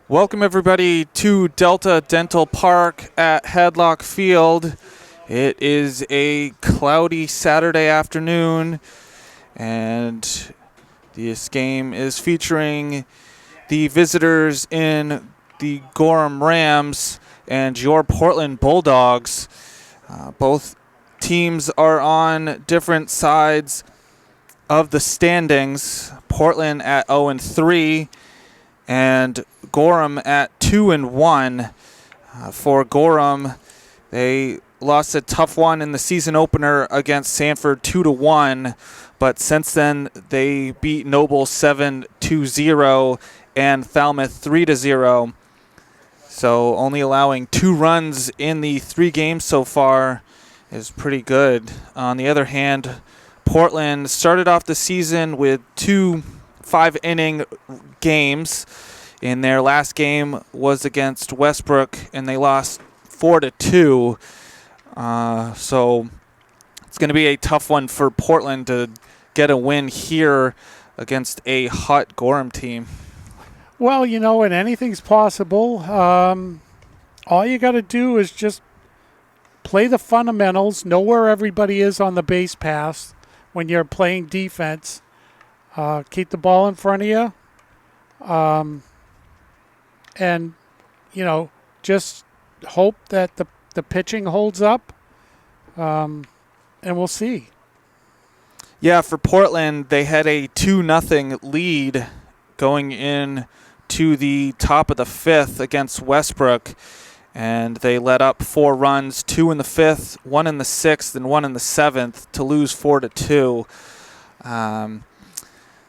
Welcome everybody to Delta Dental Park at Hadlock Field. It is a cloudy Saturday afternoon, and this game is featuring the visitors in the Gorham Rams and your Portland Bulldogs. Both teams are on different sides of the standings. Portland at 0-3 and Gorham at 2-1. For Gorham, they lost a tough one in the season opener against Sanford 2-1, but since then they beat Noble 7-0 and Falmouth 3-0. So only allowing 2 runs in the 3 games so far is pretty good. On the other hand, Portland started off the season with 2 5-inning games. In their last game was against Westbrook, and they lost 4-2. So it's going to be a tough one for Portland to get a win here against a hot Gorham team. Well, and anything's possible. All you got to do is just play the fundamentals, know where everybody is on the base pass when you're playing defense. Keep the ball in front of you. And, just hope that the pitching holds up. And we'll see. Yeah, for Portland, they had a 2-0 lead going in to the top of the 5th against Westbrook. And they let up 4 runs, 2 in the 5th, 1 in the 6th, and 1 in the 7th to lose 4-2.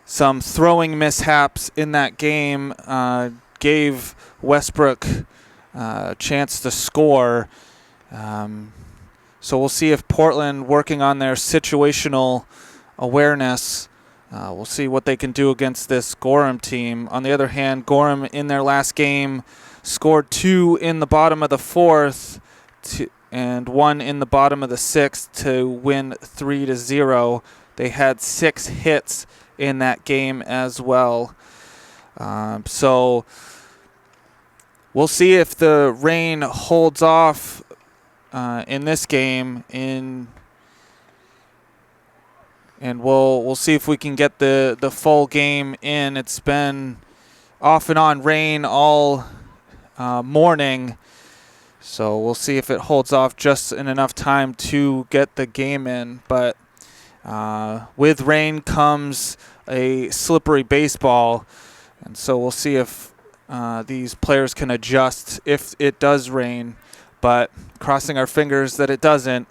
Some throwing mishaps in that game gave Westbrook a chance to score. So we'll see if Portland, working on their situational awareness, we'll see what they can do against this Gorham team. On the other hand, Gorham in their last game scored 2 in the bottom of the 4th and 1 in the bottom of the 6th to win 3-0. They had 6 hits in that game as well. So we'll see if the rain holds off in this game, and we'll see if we can get the full game in. It's been off and on rain all morning, so we'll see if it holds off just in enough time to get the game in. But with rain comes a slippery baseball, and so we'll see if these players can adjust if it does rain, but crossing our fingers that it doesn't.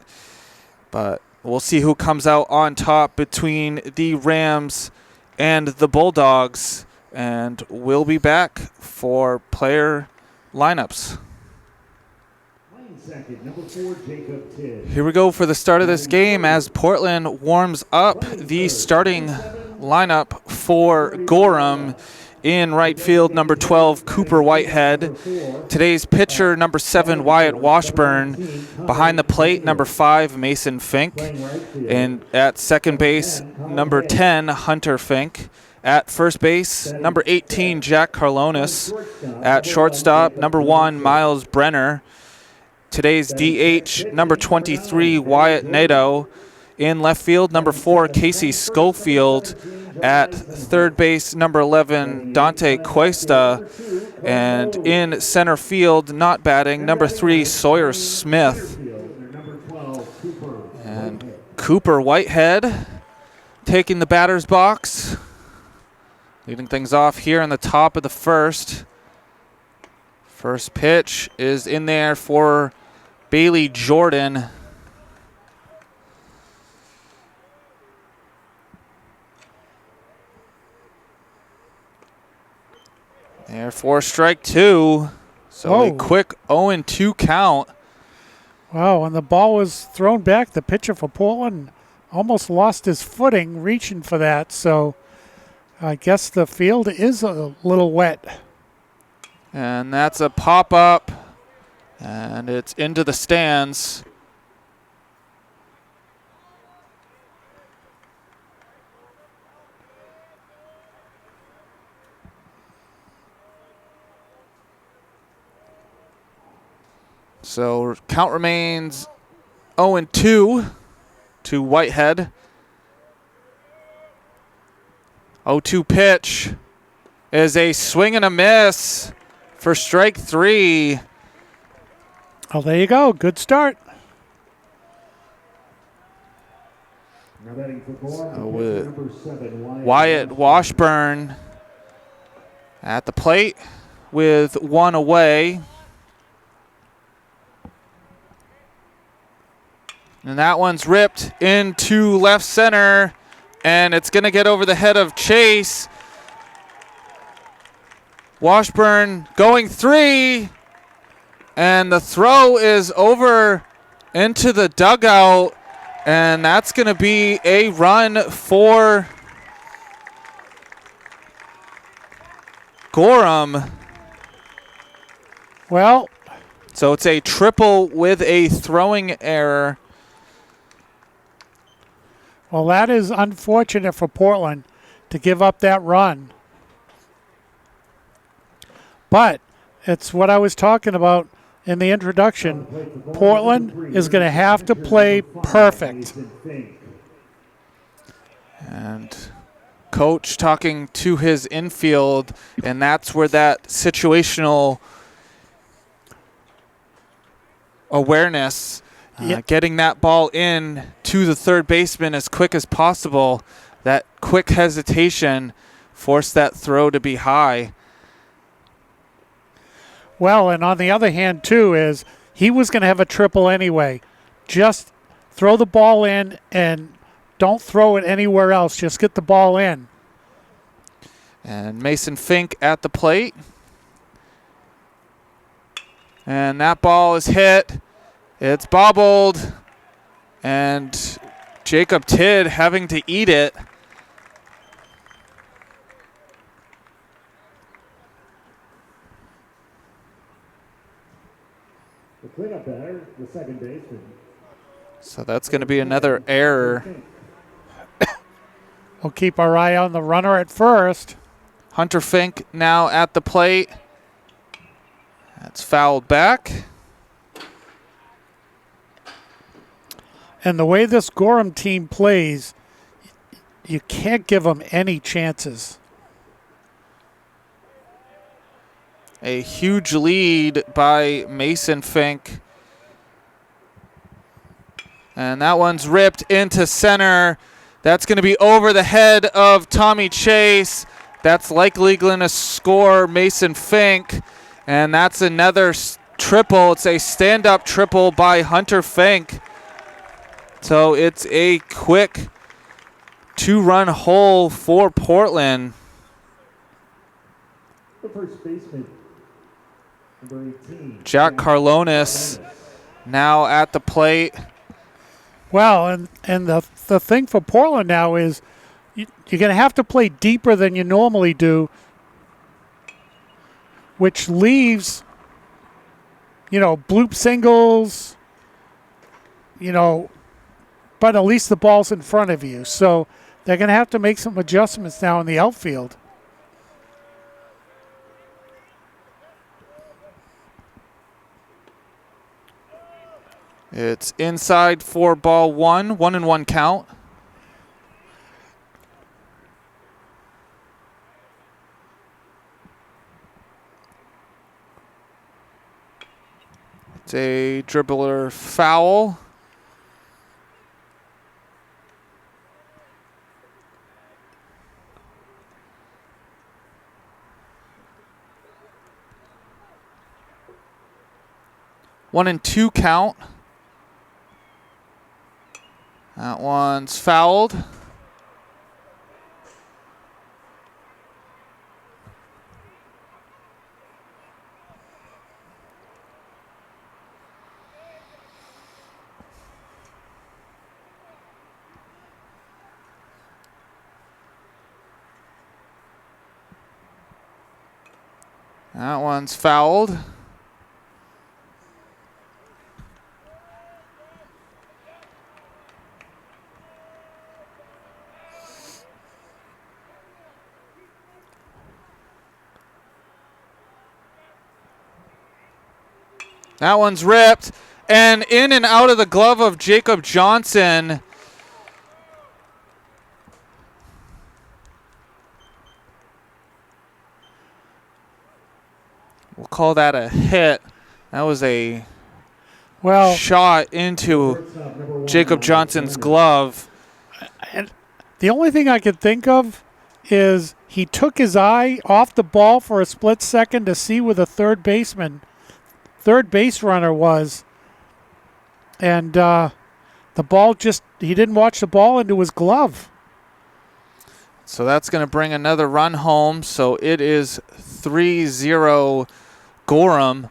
But we'll see who comes out on top between the Rams and the Bulldogs, and we'll be back for player lineups. Here we go for the start of this game as Portland warms up. The starting lineup for Gorham: in right field, number 12, Cooper Whitehead. Today's pitcher, number 7, Wyatt Washburn. Behind the plate, number 5, Mason Fink. And at second base, number 10, Hunter Fink. At first base, number 18, Jack Carlonis. At shortstop, number 1, Miles Brenner. Today's DH, number 23, Wyatt Nadeau. In left field, number 4, Casey Schofield. At third base, number 11, Dante Cuesta. And in center field, not batting, number 3, Sawyer Smith. And Cooper Whitehead taking the batter's box, leading things off here in the top of the first. First pitch is in there for Bailey Jordan. There for strike 2. So a quick 0-2 count. Wow, when the ball was thrown back, the pitcher for Portland almost lost his footing reaching for that. So I guess the field is a little wet. And that's a pop-up, and it's into the stands. So count remains 0-2 to Whitehead. 0-2 pitch is a swing and a miss for strike 3. Oh, there you go. Good start. So with Wyatt Washburn at the plate with 1 away. And that one's ripped into left center, and it's going to get over the head of Chase. Washburn going 3, and the throw is over into the dugout, and that's going to be a run for Gorham. Well, so it's a triple with a throwing error. Well, that is unfortunate for Portland to give up that run. But it's what I was talking about in the introduction. Portland is going to have to play perfect. And coach talking to his infield, and that's where that situational awareness, getting that ball in to the third baseman as quick as possible, that quick hesitation forced that throw to be high. Well, and on the other hand, too, is he was going to have a triple anyway. Just throw the ball in and don't throw it anywhere else. Just get the ball in. And Mason Fink at the plate. And that ball is hit. It's bobbled. And Jacob Tidd having to eat it. The cleanup batter, the second baseman. So that's going to be another error. We'll keep our eye on the runner at first. Hunter Fink now at the plate. That's fouled back. And the way this Gorham team plays, you can't give them any chances. A huge lead by Mason Fink. And that one's ripped into center. That's going to be over the head of Tommy Chase. That's likely going to score Mason Fink. And that's another triple. It's a stand-up triple by Hunter Fink. So it's a quick 2-run hole for Portland. The first baseman, number 18. Jack Carlonis now at the plate. Well, and the thing for Portland now is you're going to have to play deeper than you normally do, which leaves, bloop singles, but at least the ball's in front of you. So they're going to have to make some adjustments now in the outfield. It's inside for ball 1, 1-1 count. It's a dribbler foul. One and 2 count. That one's fouled. That one's fouled. That one's ripped. And in and out of the glove of Jacob Johnson. We'll call that a hit. That was a shot into Jacob Johnson's glove. And the only thing I could think of is he took his eye off the ball for a split second to see where the third base runner was. And the ball he didn't watch the ball into his glove. So that's going to bring another run home. So it is 3-0 Gorham.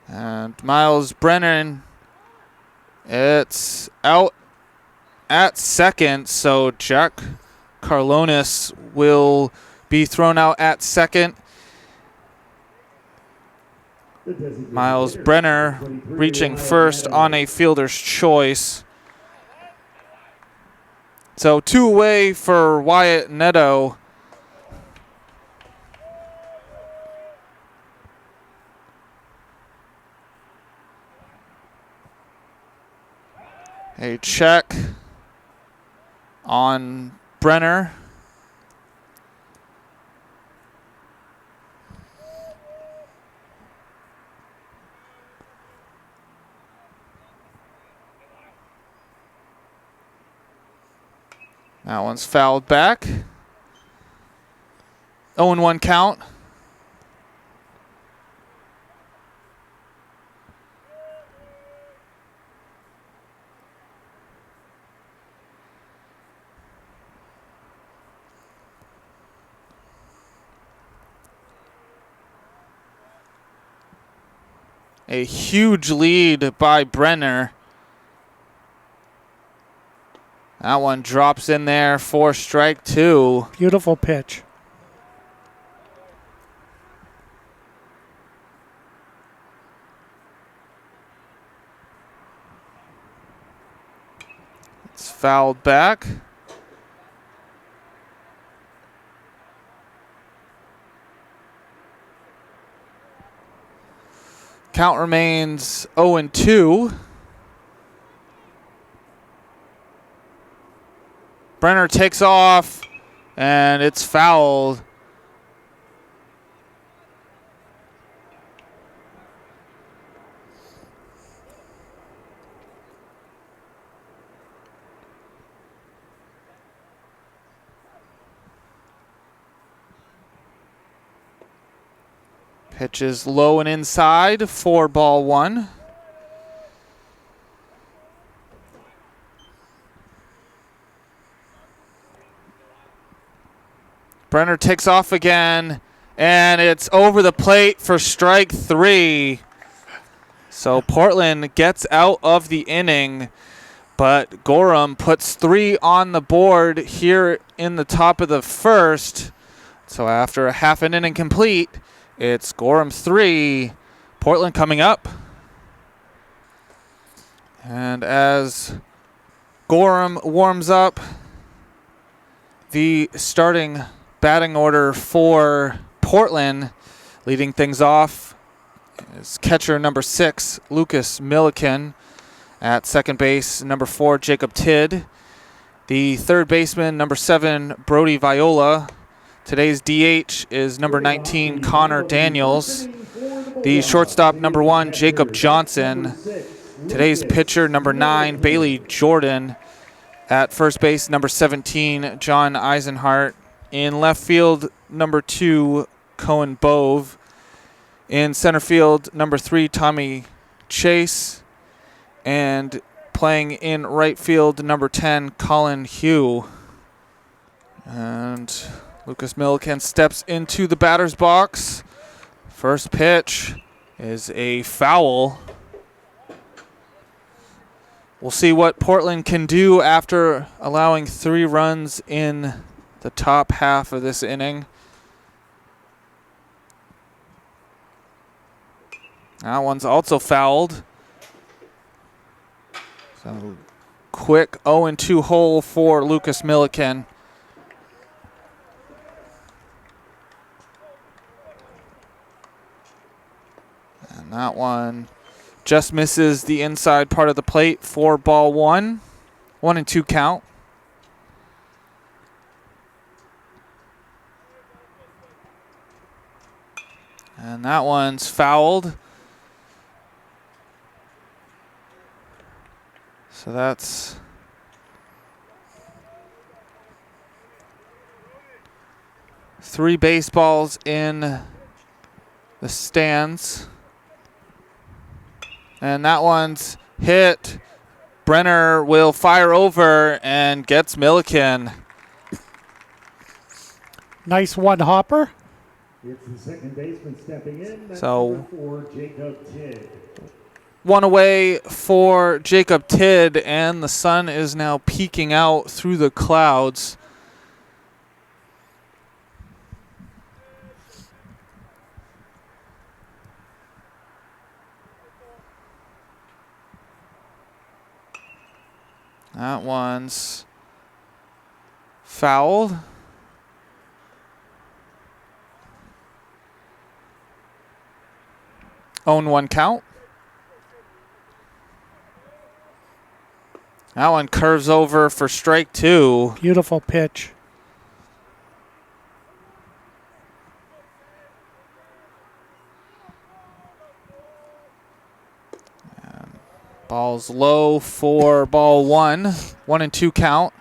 And Miles Brennan, it's out at second, so Jack Carlonis will be thrown out at second. Miles Brenner reaching first on a fielder's choice. So 2 away for Wyatt Neto. A check on Brenner. That one's fouled back. 0-1 count. A huge lead by Brenner. That one drops in there for strike 2. Beautiful pitch. It's fouled back. Count remains 0-2. Brenner takes off, and it's fouled. Pitch is low and inside, 4-1. Brenner takes off again, and it's over the plate for strike 3. So Portland gets out of the inning, but Gorham puts 3 on the board here in the top of the first. So after a half an inning complete, it's Gorham 3, Portland coming up. And as Gorham warms up, the starting batting order for Portland, leading things off, is catcher number 6, Lucas Milliken. At second base, number 4, Jacob Tidd. The third baseman, number 7, Brody Viola. Today's DH is number 19, Connor Daniels. The shortstop, number 1, Jacob Johnson. Today's pitcher, number 9, Bailey Jordan. At first base, number 17, John Eisenhart. In left field, number 2, Cohen Bove. In center field, number 3, Tommy Chase. And playing in right field, number 10, Colin Hugh. And Lucas Milliken steps into the batter's box. First pitch is a foul. We'll see what Portland can do after allowing 3 runs in the top half of this inning. That one's also fouled. So quick 0-2 hole for Lucas Milliken. And that one just misses the inside part of the plate for ball one. 1-2 count. And that one's fouled. So that's three baseballs in the stands. And that one's hit. Brenner will fire over and gets Milliken. Nice one hopper. It's the second baseman stepping in. That's So number 4, Jacob Tidd. one away for Jacob Tidd, and the sun is now peeking out through the clouds. That one's fouled. Own one count. That one curves over for strike two. Beautiful pitch. Ball's low for ball one. 1-2 count.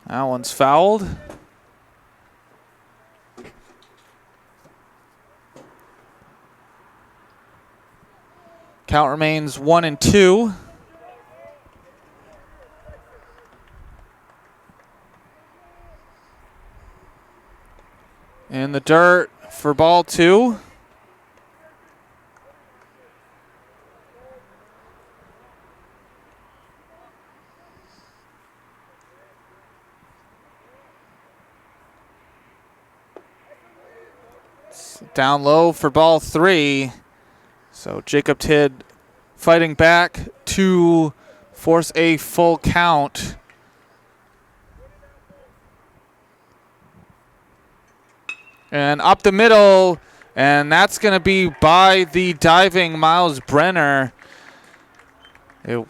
That one's fouled. Count remains 1-2. In the dirt for ball two. It's down low for ball three. So Jacob Tidd fighting back to force a full count. And up the middle, and that's going to be by the diving Miles Brenner. It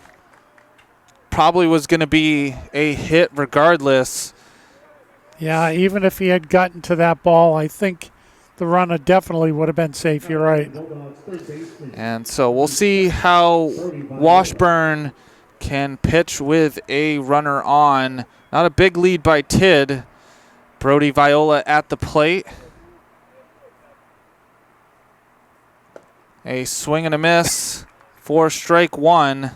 probably was going to be a hit regardless. Yeah, even if he had gotten to that ball, I think the runner definitely would have been safe. You're right. And so we'll see how Washburn can pitch with a runner on. Not a big lead by Tidd. Brody Viola at the plate. A swing and a miss for strike one.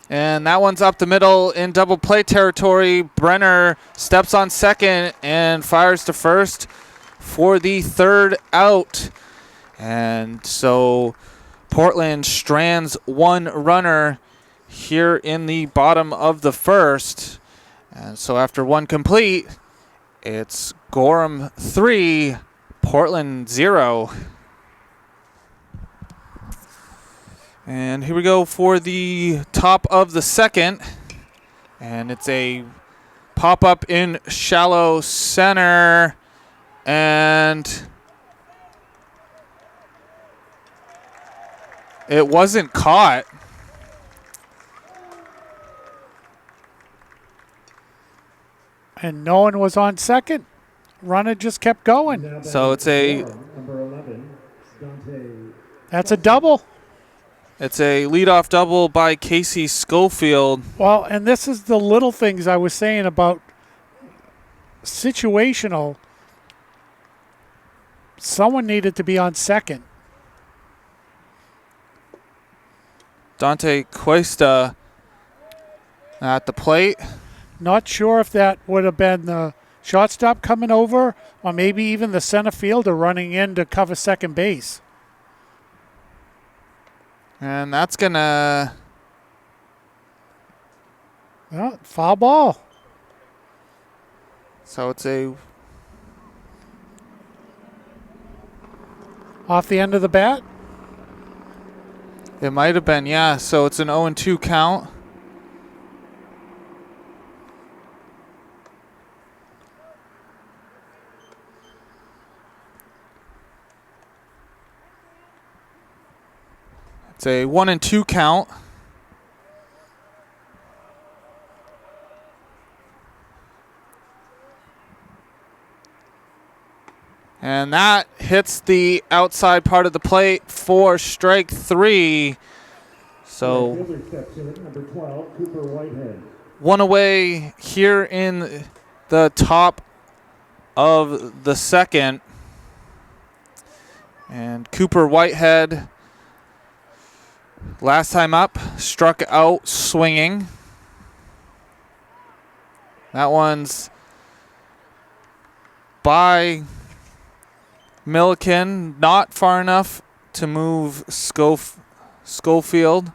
And that one's up the middle in double play territory. Brenner steps on second and fires to first for the third out. And so Portland strands one runner here in the bottom of the first. And so after one complete, it's Gorham 3, Portland 0. And here we go for the top of the second. And it's a pop-up in shallow center. And it wasn't caught. And no one was on second. Runner just kept going. So it's a That's a double. It's a leadoff double by Casey Schofield. Well, and this is the little things I was saying about situational. Someone needed to be on second. Dante Cuesta at the plate. Not sure if that would have been the shortstop coming over, or maybe even the center fielder running in to cover second base. And that's going to... Well, foul ball. So it's a... Off the end of the bat. It might have been, yeah. So it's an 0-2 count. It's a 1-2 count. And that hits the outside part of the plate for strike 3. So number 12, Cooper Whitehead. one away here in the top of the second. And Cooper Whitehead, last time up, struck out swinging. That one's by Milliken, not far enough to move Schofield.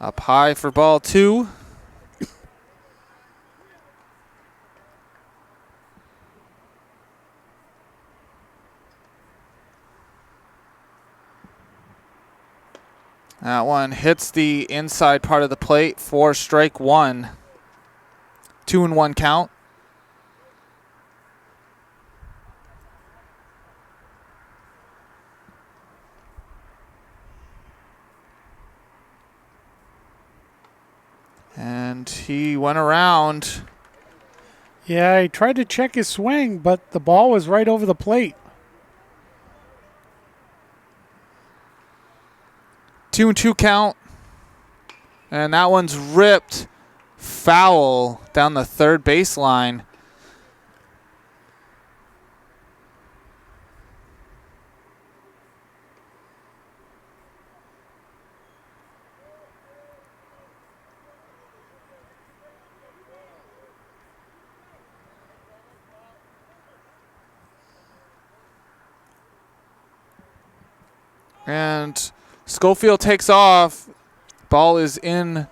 Up high for ball 2. That one hits the inside part of the plate for strike 1. 2-1 count. And he went around. Yeah, he tried to check his swing, but the ball was right over the plate. 2-2 count. And that one's ripped foul down the third baseline. And Schofield takes off. Ball is in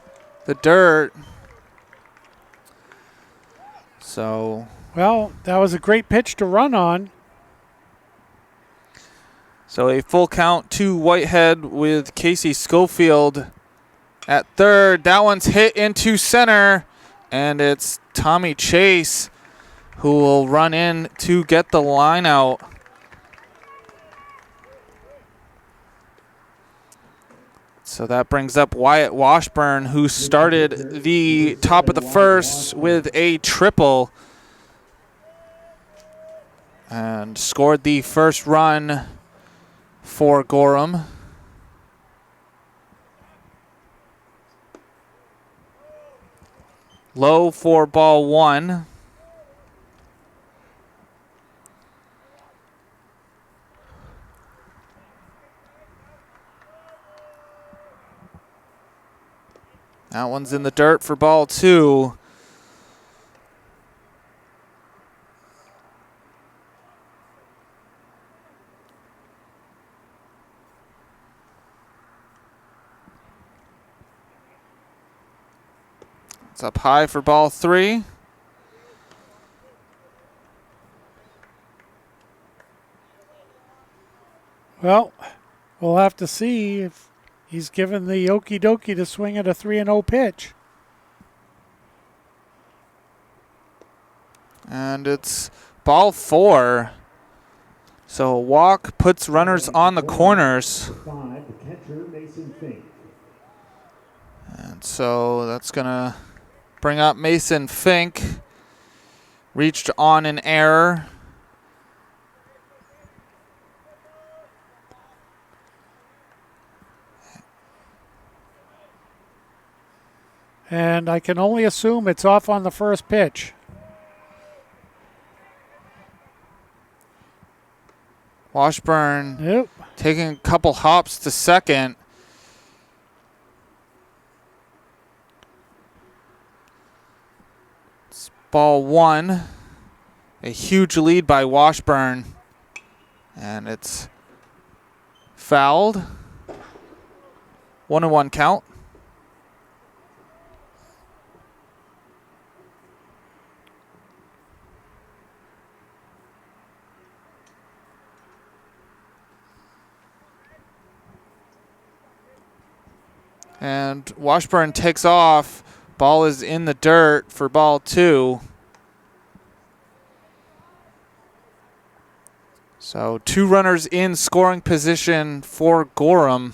the dirt. So, Well, that was a great pitch to run on. so a full count to Whitehead with Casey Schofield at third. That one's hit into center, and it's Tommy Chase who will run in to get the line out. So that brings up Wyatt Washburn, who started the top of the first with a triple and scored the first run for Gorham. Low for ball 1. That one's in the dirt for ball 2. It's up high for ball 3. Well, we'll have to see if he's given the okie dokie to swing at a 3-0 pitch. And it's ball 4. So a walk puts runners on the corners. 5, the catcher, Mason Fink. And so that's going to bring up Mason Fink. Reached on an error. And I can only assume it's off on the first pitch. Washburn Yep. taking a couple hops to second. It's ball one. A huge lead by Washburn. And it's fouled. 1-1 count. And Washburn takes off. Ball is in the dirt for ball two. So 2 runners in scoring position for Gorham.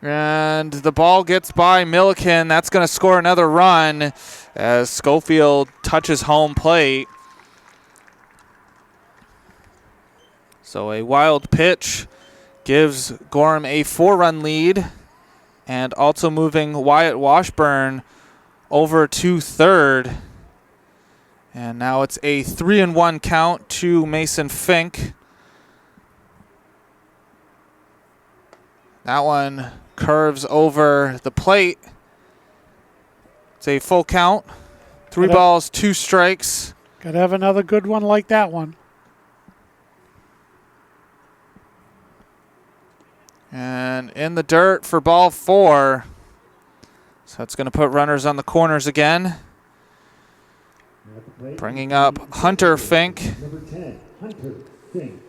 And the ball gets by Milliken. That's going to score another run as Schofield touches home plate. So a wild pitch gives Gorham a 4-run lead, and also moving Wyatt Washburn over to third. And now it's a 3-1 count to Mason Fink. That one curves over the plate. It's a full count. 3 balls, 2 strikes. Could have another good one like that one. And in the dirt for ball 4. So it's going to put runners on the corners again. Bringing up Hunter Fink. Number 10, Hunter Fink.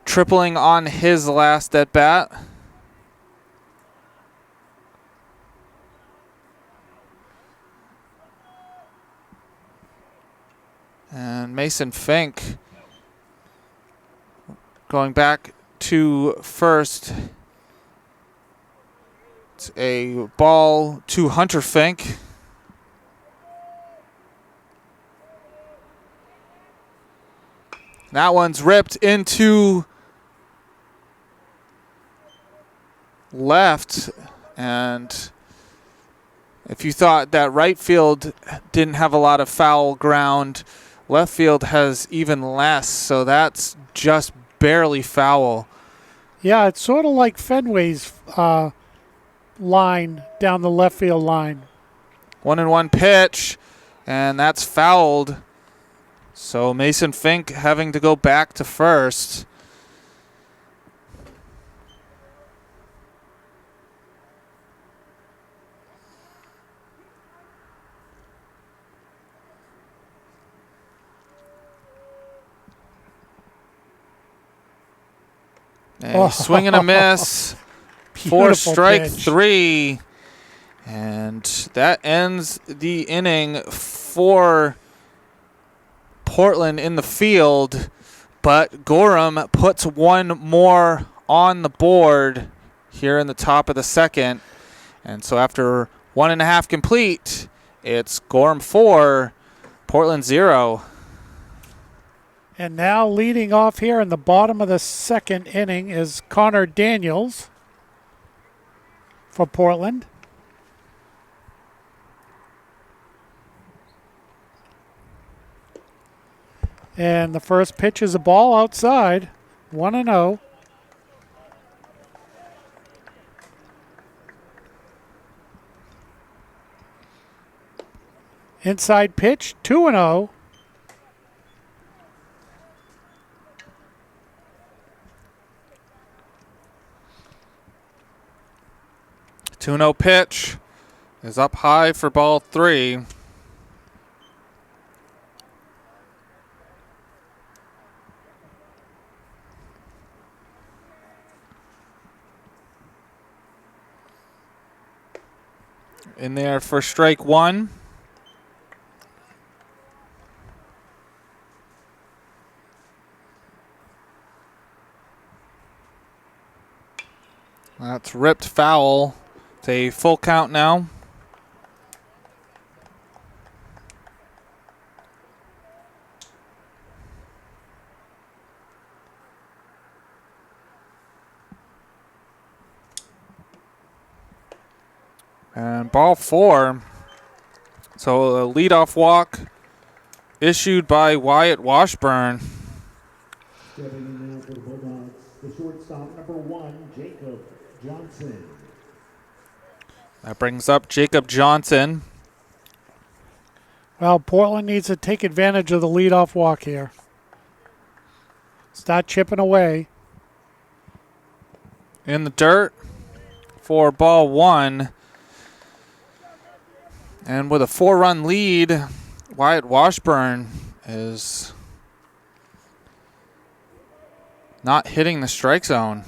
Tripling on his last at bat. And Mason Fink going back to first. It's a ball to Hunter Fink. That one's ripped into left. And if you thought that right field didn't have a lot of foul ground, left field has even less. So that's just barely foul. Yeah, it's sort of like Fenway's line down the left field line. 1-1 pitch, and that's fouled. So Mason Fink having to go back to first. A swing and a miss for Beautiful strike pitch. 3. And that ends the inning for Portland in the field. But Gorham puts one more on the board here in the top of the second. And so after 1.5 complete, it's Gorham 4, Portland 0. And now leading off here in the bottom of the second inning is Connor Daniels for Portland. And the first pitch is a ball outside, 1-0. Inside pitch, 2-0. Two-0 pitch is up high for ball 3. In there for strike 1. That's ripped foul. It's a full count now. And ball 4. So a leadoff walk issued by Wyatt Washburn. Stepping in now for the Bulldogs, the shortstop, number 1, Jacob Johnson. That brings up Jacob Johnson. Well, Portland needs to take advantage of the leadoff walk here. Start chipping away. In the dirt for ball 1. And with a 4-run lead, Wyatt Washburn is not hitting the strike zone.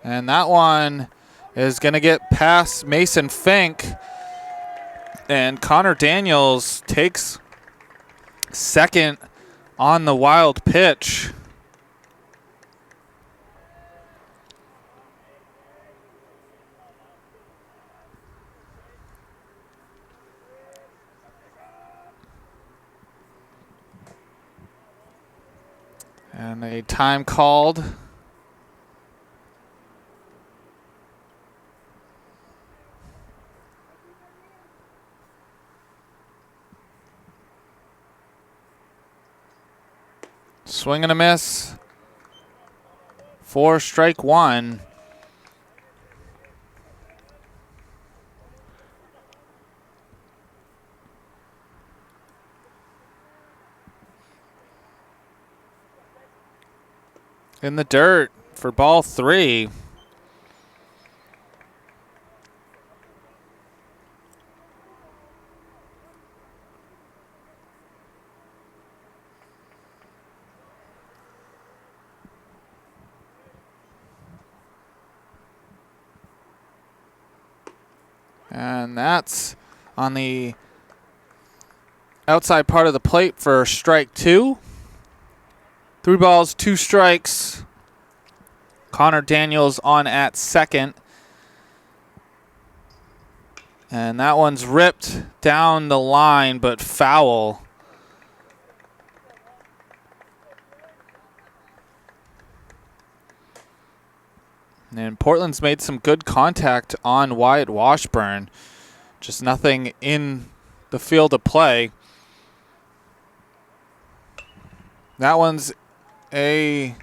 And that one is going to get past Mason Fink. And Connor Daniels takes second on the wild pitch. And a time called. Swing and a miss for strike 1. In the dirt for ball 3. And that's on the outside part of the plate for strike 2. 3 balls, 2 strikes. Connor Daniels on at second. And that one's ripped down the line, but foul. And Portland's made some good contact on Wyatt Washburn. Just nothing in the field of play. That one's a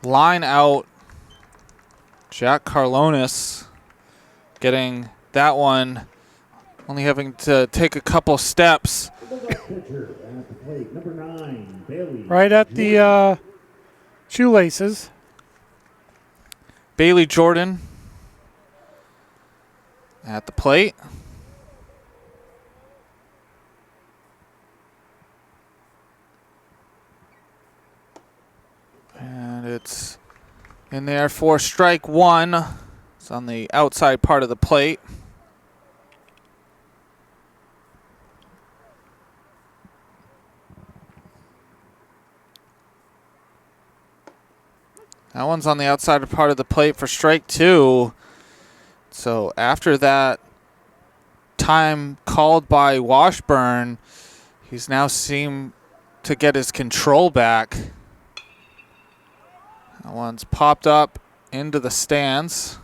line out. Jack Carlonis getting that one, only having to take a couple steps. Right at the shoelaces. Bailey Jordan at the plate. And it's in there for strike 1. It's on the outside part of the plate. That one's on the outside part of the plate for strike 2. So after that time called by Washburn, he's now seemed to get his control back. That one's popped up into the stands.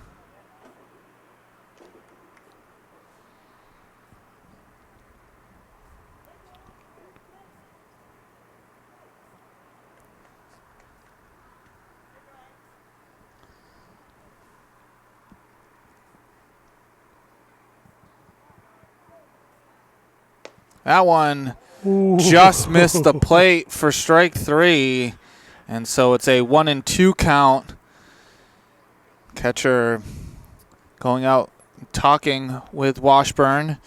That one just missed the plate for strike 3. And so it's a 1-2 count. Catcher going out talking with Washburn.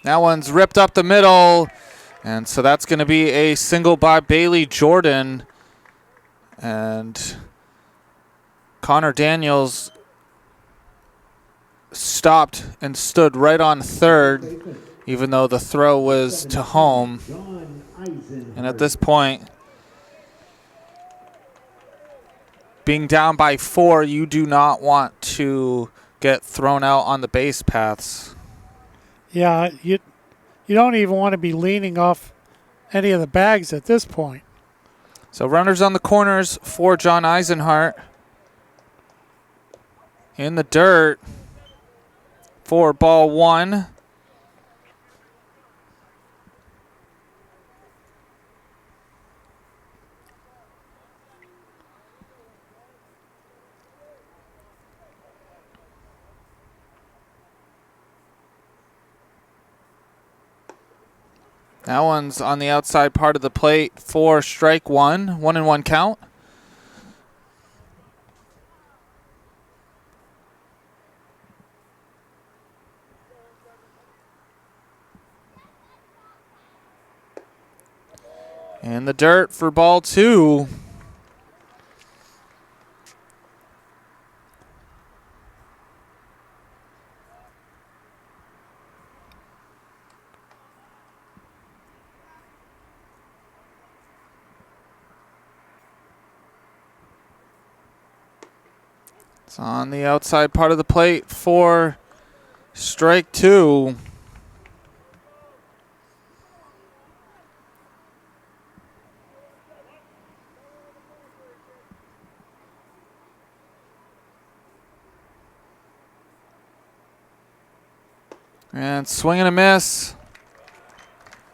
That one's ripped up the middle. And so that's going to be a single by Bailey Jordan. And Connor Daniels stopped and stood right on third, even though the throw was to home. And at this point, being down by 4, you do not want to get thrown out on the base paths. Yeah, you don't even want to be leaning off any of the bags at this point. So runners on the corners for John Eisenhart. In the dirt for ball 1. That one's on the outside part of the plate for strike 1. 1-1 count. In the dirt for ball 2. It's on the outside part of the plate for strike 2. And swing and a miss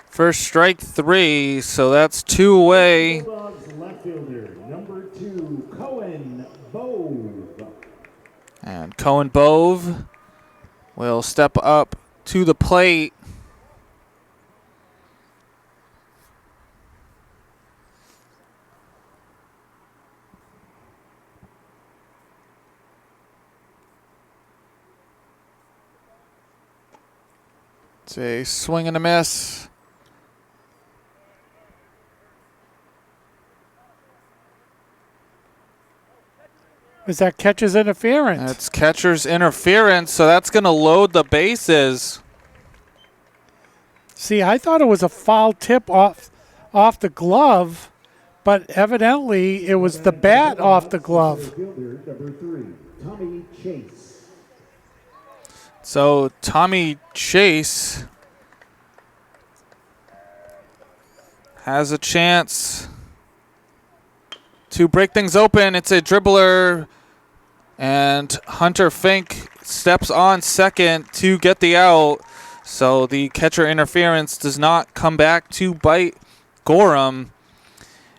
for strike 3. So that's 2 away. Bulldogs left fielder, number 2, Cohen Bove. And Cohen Bove will step up to the plate. It's a swing and a miss. Is that catcher's interference? That's catcher's interference, so that's going to load the bases. See, I thought it was a foul tip off the glove, but evidently it was the bat off the glove. Fielder, number 3, Tommy Chase. So Tommy Chase has a chance to break things open. It's a dribbler, and Hunter Fink steps on second to get the out. So the catcher interference does not come back to bite Gorham.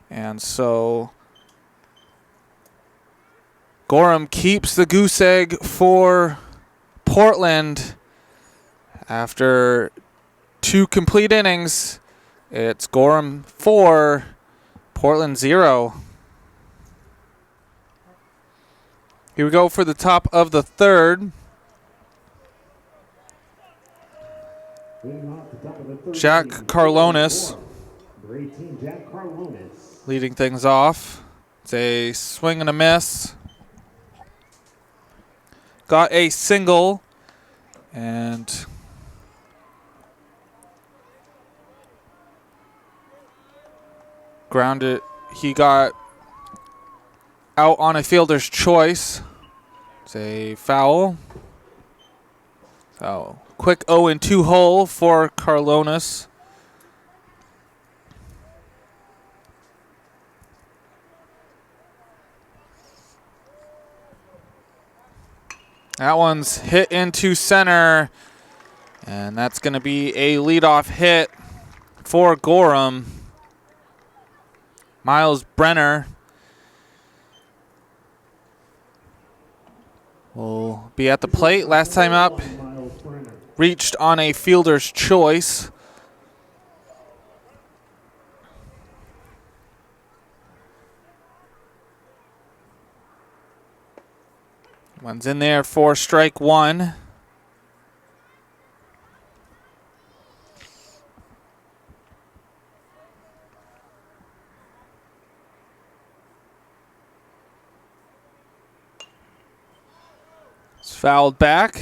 And so Gorham keeps the goose egg for Portland. After 2 complete innings, it's Gorham 4, Portland 0. Here we go for the top of the 3rd. Jack Carlonis Number 18, Jack Carlonis. leading things off. It's a swing and a miss. Got a single and grounded. He got out on a fielder's choice. It's a foul. So quick 0-2 hole for Carlonis. That one's hit into center, and that's going to be a leadoff hit for Gorham. Miles Brenner will be at the plate. Last time up, reached on a fielder's choice. One's in there for strike 1. It's fouled back.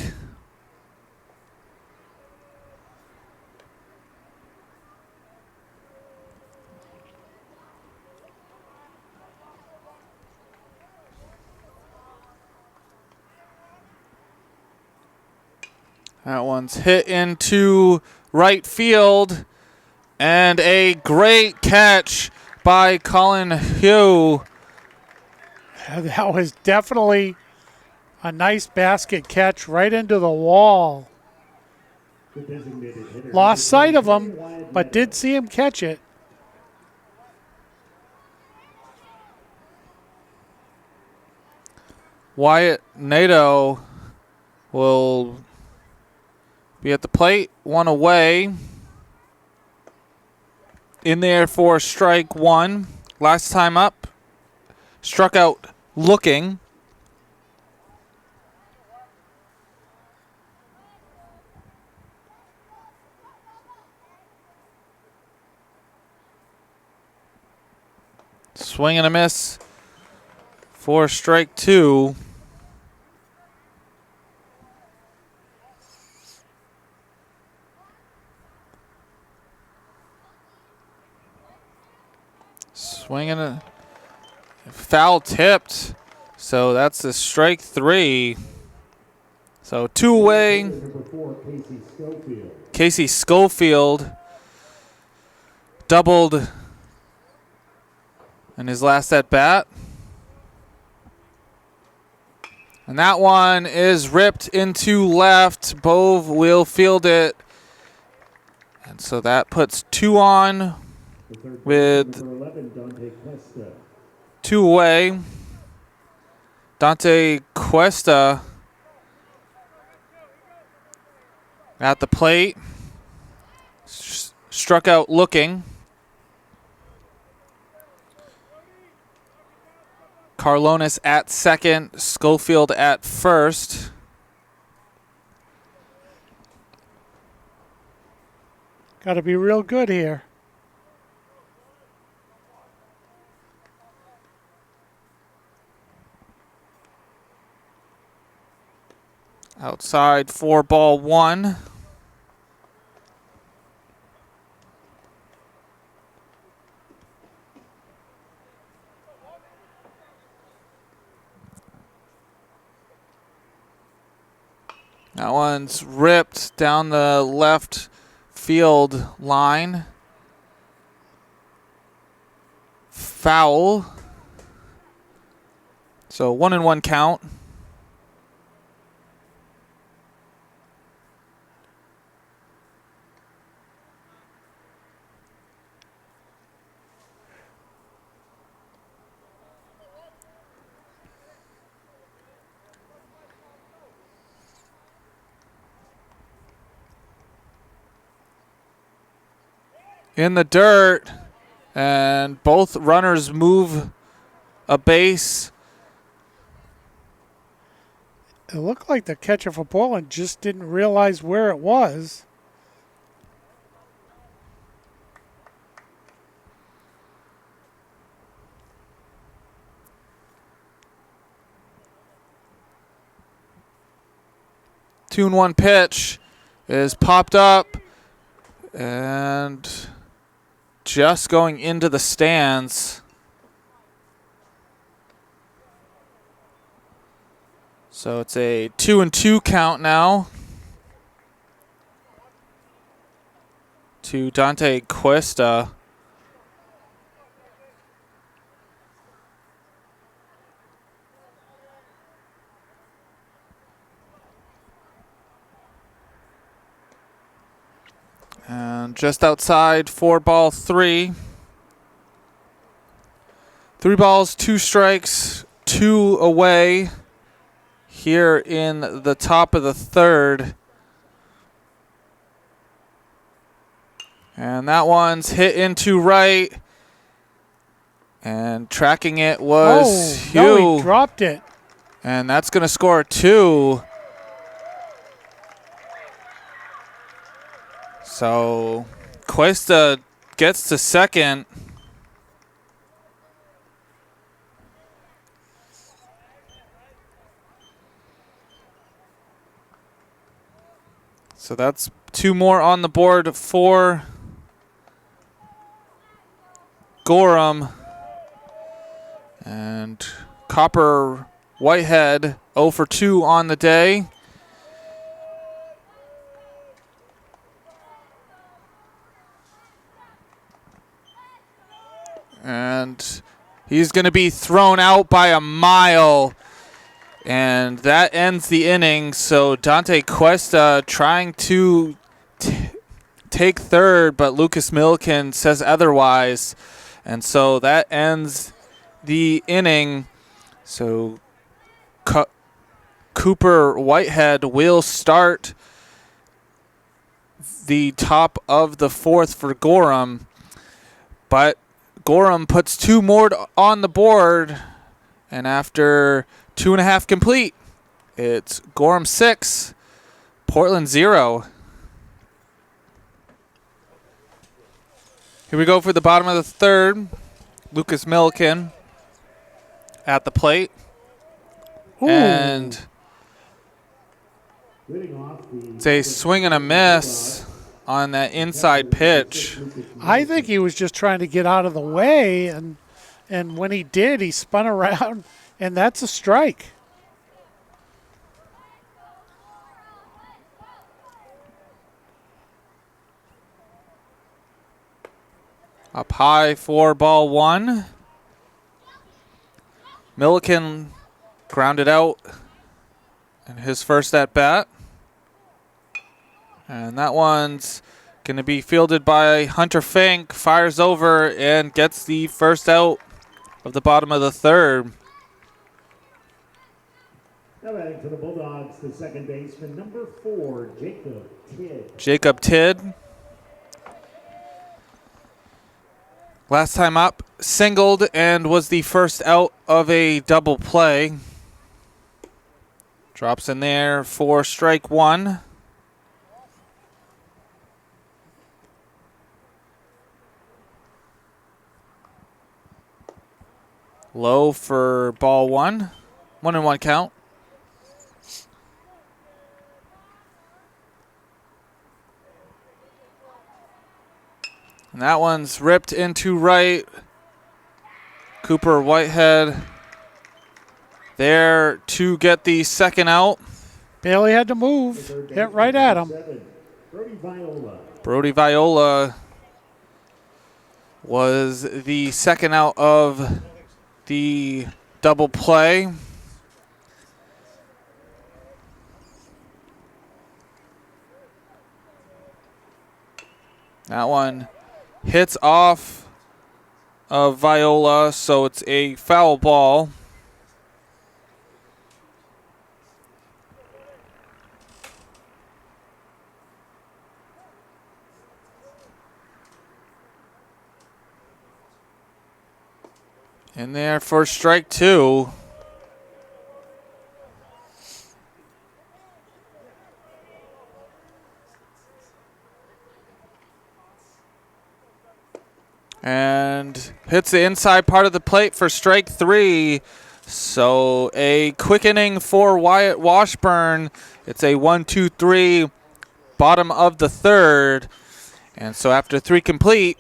That one's hit into right field. And a great catch by Colin Hugh. That was definitely a nice basket catch right into the wall. The designated hitter. Lost sight of him, but did see him catch it. Wyatt Nato will be at the plate, one away. In there for strike one. Last time up, struck out looking. Swing and a miss for strike two. Swing and a foul tipped. So that's a strike three. So two away. Number 4, Casey Schofield. Casey Schofield doubled in his last at bat. And that one is ripped into left. Bove will field it. And so that puts two on The third with number 11, Dante Cuesta. two away. Dante Cuesta at the plate. Struck out looking. Carlonis at second. Schofield at first. Got to be real good here. Outside 4-1. That one's ripped down the left field line. Foul. So 1-1 count. In the dirt, and both runners move a base. It looked like the catcher for Portland just didn't realize where it was. Two and one pitch is popped up and just going into the stands. So it's a 2-2 count now to Dante Cuesta. And just outside 4-3. 3 balls, 2 strikes, 2 away here in the top of the third. And that one's hit into right. And tracking it was Hugh. No, he dropped it. And that's going to score 2. So Cuesta gets to second. So that's 2 more on the board for Gorham. And Copper Whitehead 0 for 2 on the day. And he's going to be thrown out by a mile. And that ends the inning. So Dante Cuesta trying to take third, but Lucas Milliken says otherwise. And so that ends the inning. So Cooper Whitehead will start the top of the fourth for Gorham. But Gorham puts two more on the board. And after 2.5 complete, it's Gorham 6, Portland 0. Here we go for the bottom of the third. Lucas Milliken at the plate. Ooh. And it's a swing and a miss on that inside pitch. I think he was just trying to get out of the way, and when he did, he spun around, and that's a strike. Up high for ball one. Milliken grounded out in his first at bat. And that one's going to be fielded by Hunter Fink. Fires over and gets the first out of the bottom of the third. Now batting for the Bulldogs, the second baseman, number 4, Jacob Tidd. Last time up, singled and was the first out of a double play. Drops in there for strike one. Low for ball one. 1-1 count. And that one's ripped into right. Cooper Whitehead there to get the second out. Bailey had to move. Hit right at him. Brody Viola was the second out of the double play. That one hits off of Viola, so it's a foul ball. In there for strike two. And hits the inside part of the plate for strike three. So a quick inning for Wyatt Washburn. It's a 1-2-3, bottom of the third. And so after three complete,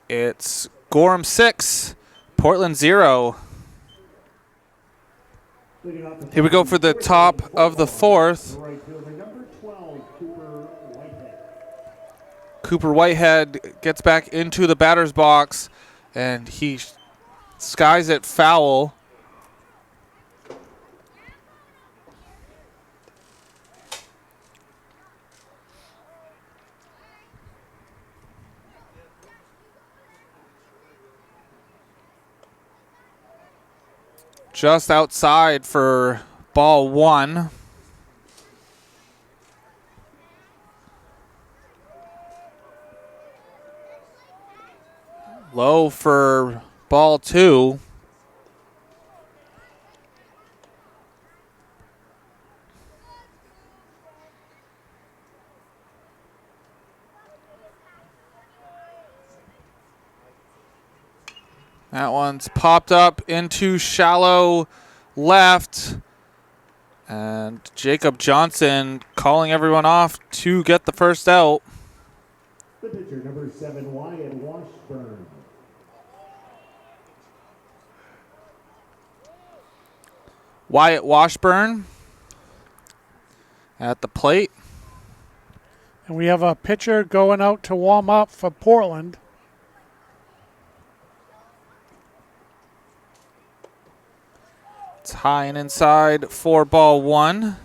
it's Gorham 6, Portland 0. Here we go for the top of the fourth. Cooper Whitehead gets back into the batter's box, and he skies it foul. Just outside for ball one. Low for ball two. That one's popped up into shallow left. And Jacob Johnson calling everyone off to get the first out. The pitcher, number 7, Wyatt Washburn. Wyatt Washburn at the plate. And we have a pitcher going out to warm up for Portland. High and inside for ball 1.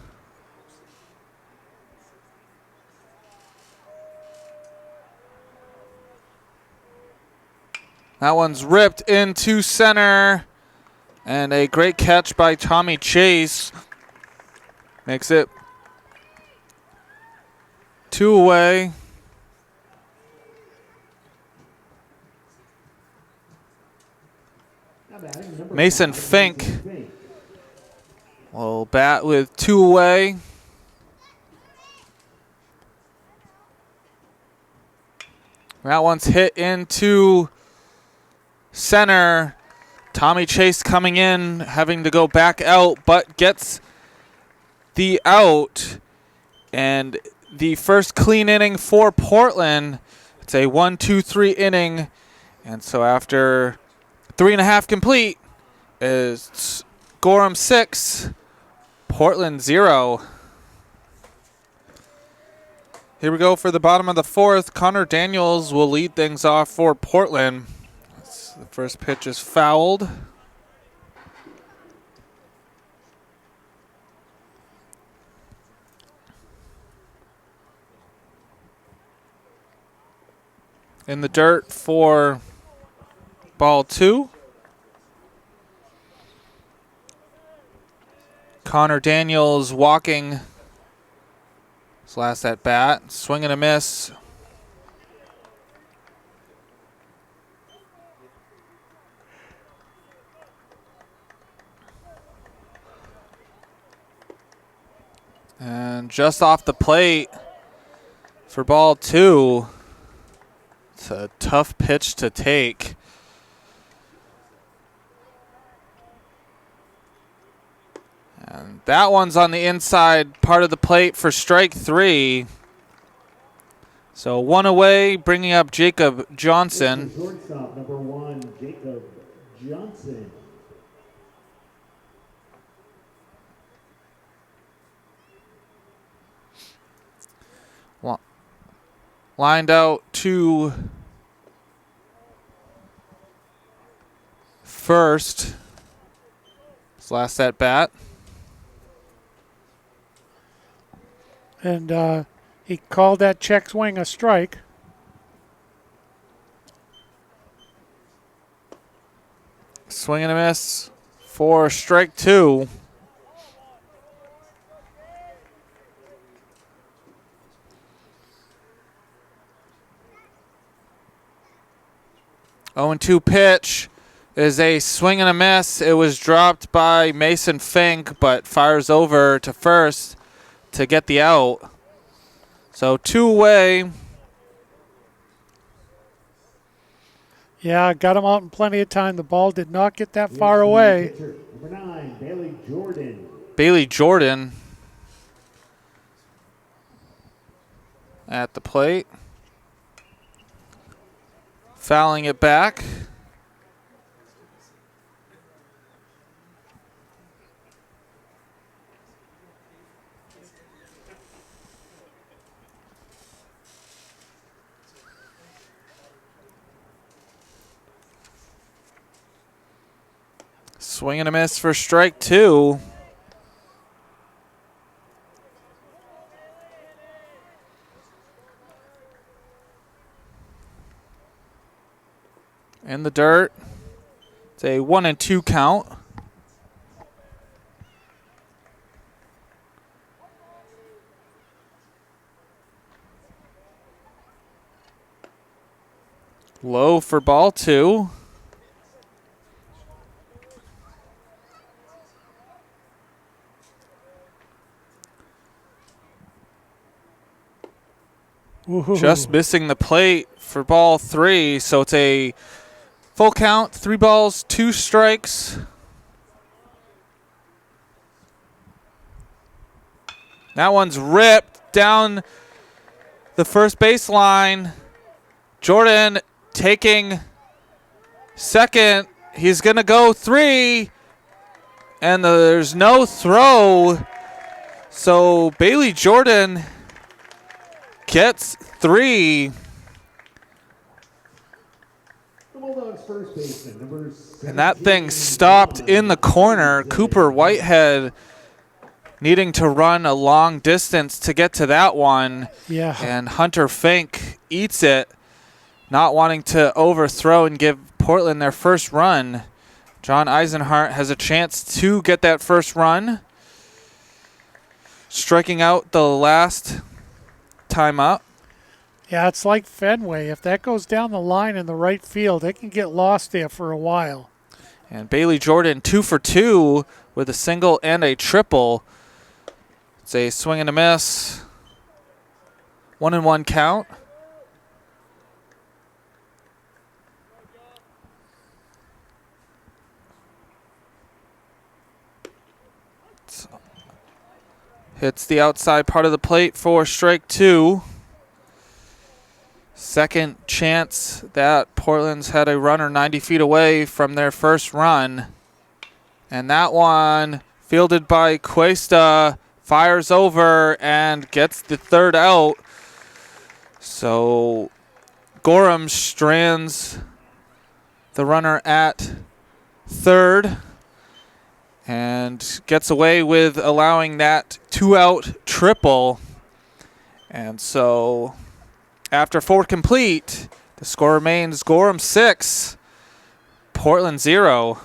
That one's ripped into center. And a great catch by Tommy Chase. Makes it 2 away. Mason Fink will bat with 2 away. That one's hit into center. Tommy Chase coming in, having to go back out, but gets the out. And the first clean inning for Portland. It's a 1-2-3 inning. And so after 3.5 complete is Gorham 6, Portland 0. Here we go for the bottom of the 4th. Connor Daniels will lead things off for Portland. The first pitch is fouled. In the dirt for ball 2. Connor Daniels walking his last at bat. Swing and a miss. And just off the plate for ball 2. It's a tough pitch to take. And that one's on the inside part of the plate for strike 3. So 1 away, bringing up Jacob Johnson. Shortstop number 1, Jacob Johnson. Lined out to first. His last at bat. And he called that check swing a strike. Swing and a miss for strike 2. Oh, 0-2 pitch is a swing and a miss. It was dropped by Mason Fink, but fires over to first to get the out. So 2 away. Yeah, got him out in plenty of time. The ball did not get that far away. Number 9, Bailey Jordan. Bailey Jordan at the plate. Fouling it back. Swing and a miss for strike 2. In the dirt. It's a 1-2 count. Low for ball 2. Ooh. Just missing the plate for ball 3. So it's a full count, 3 balls, 2 strikes. That one's ripped down the first base line. Jordan taking second. He's going to go 3. And there's no throw. So Bailey Jordan gets 3. The Bulldogs first baseman, number 17. And that thing stopped in the corner. Cooper Whitehead needing to run a long distance to get to that one. Yeah. And Hunter Fink eats it, not wanting to overthrow and give Portland their first run. John Eisenhart has a chance to get that first run, striking out the last time up. Yeah, it's like Fenway. If that goes down the line in the right field, it can get lost there for a while. And Bailey Jordan 2 for 2 with a single and a triple. It's a swing and a miss. 1-1 count. Hits the outside part of the plate for strike 2. Second chance that Portland's had a runner 90 feet away from their first run. And that one, fielded by Cuesta, fires over and gets the third out. So Gorham strands the runner at third and gets away with allowing that 2-out triple. And so after 4 complete, the score remains Gorham 6, Portland 0.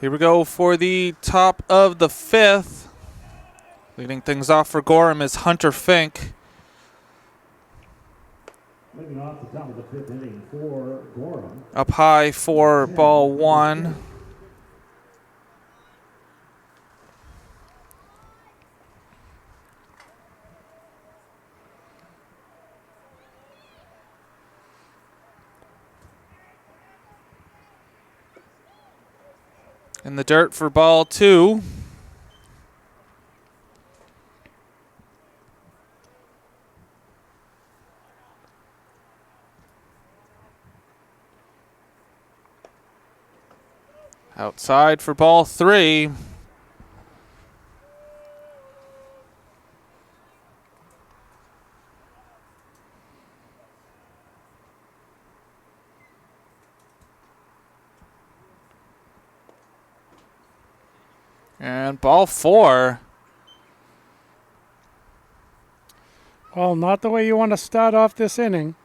Here we go for the top of the 5th. Leading things off for Gorham is Hunter Fink. Leading off the top of the 5th inning for Gorham. Up high for ball 1. In the dirt for ball 2. Outside for ball 3. And ball 4. Well, not the way you want to start off this inning.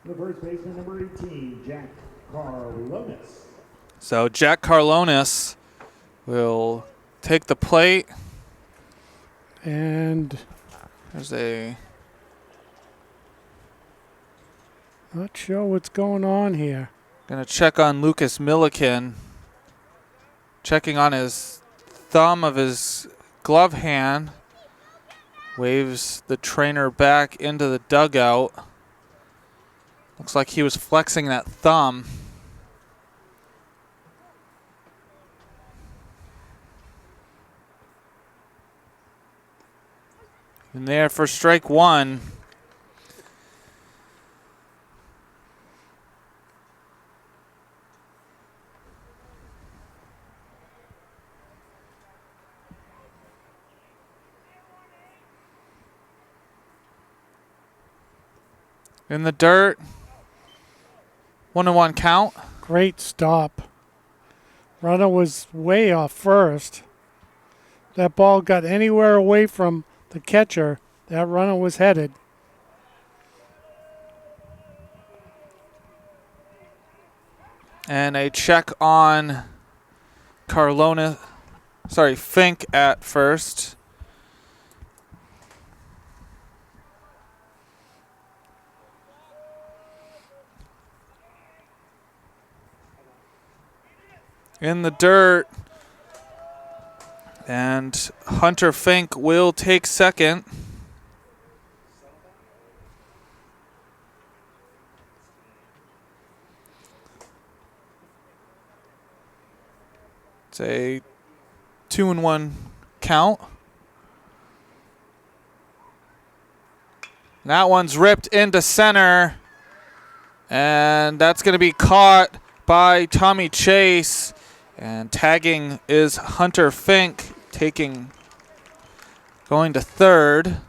The first baseman, number 18, Jack Carlonis. So Jack Carlonis will take the plate. And There's a not sure what's going on here. gonna check on Lucas Milliken. Checking on his thumb of his glove hand. Waves the trainer back into the dugout. Looks like he was flexing that thumb. And there for strike 1. In the dirt. 1-1 count. Great stop. Runner was way off first. That ball got anywhere away from the catcher, that runner was headed. And a check on Fink at first. In the dirt. And Hunter Fink will take second. It's a 2-1 count. That one's ripped into center. And that's going to be caught by Tommy Chase. And tagging is Hunter Fink, going to third.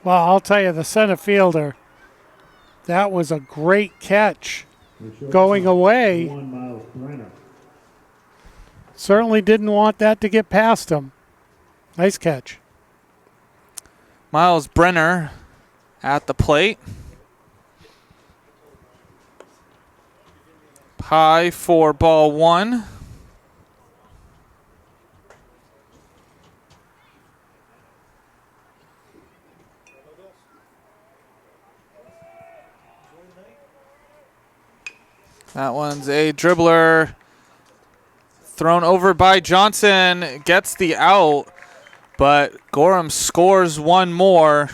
Well, I'll tell you, the center fielder, that was a great catch. The Going shortstop, away. number 1, Miles Brenner. Certainly didn't want that to get past him. Nice catch. Miles Brenner at the plate. High for ball 1. That one's a dribbler thrown over by Johnson. Gets the out, but Gorham scores one more.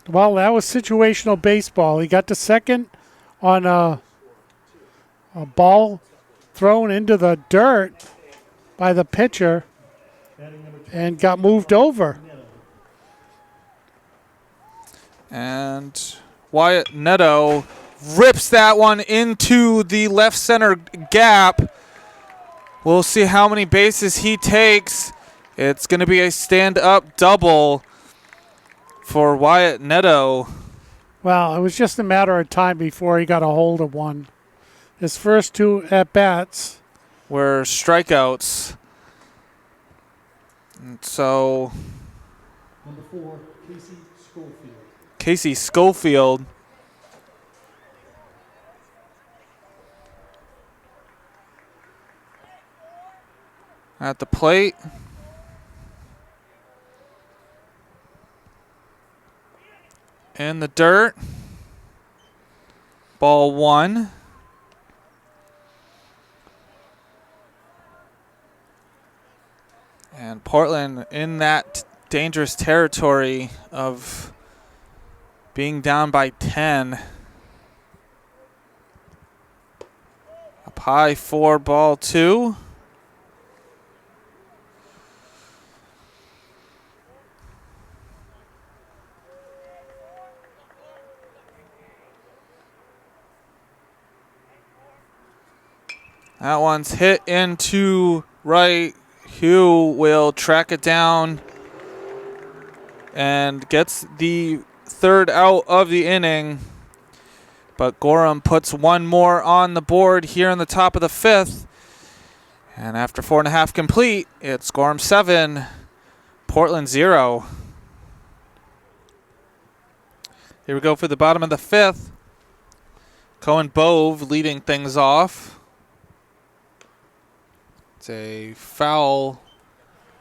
Well, that was situational baseball. He got to second on a ball thrown into the dirt by the pitcher and got moved over. And Wyatt Neto rips that one into the left center gap. We'll see how many bases he takes. It's going to be a stand-up double for Wyatt Neto. Well, it was just a matter of time before he got a hold of one. His first 2 at-bats were strikeouts. And so Number 4, Casey Schofield. Casey Schofield at the plate. In the dirt. Ball 1. And Portland in that dangerous territory of being down by 10. Up high for ball 2. That one's hit into right. Hugh will track it down and gets the 3rd out of the inning. But Gorham puts one more on the board here in the top of the 5th. And after 4.5 complete, it's Gorham 7, Portland 0. Here we go for the bottom of the 5th. Cohen Bove leading things off. It's a foul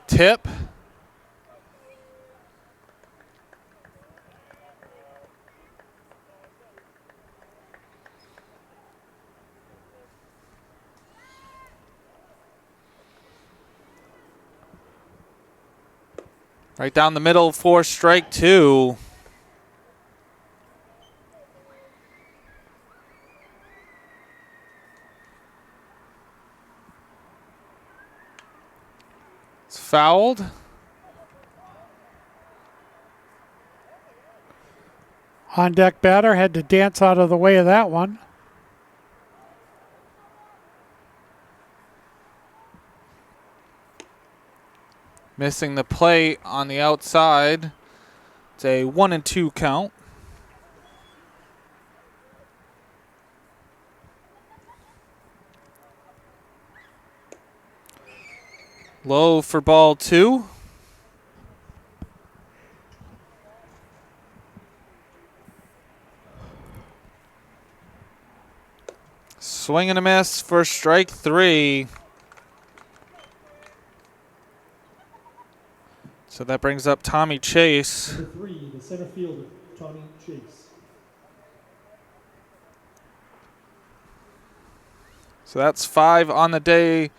tip. Right down the middle for strike 2. It's fouled. on deck batter had to dance out of the way of that one. Missing the plate on the outside. It's a 1-2 count. Low for ball 2. Swing and a miss for strike 3. So that brings up Tommy Chase. Number 3, the center fielder, Tommy Chase. So that's 5 on the day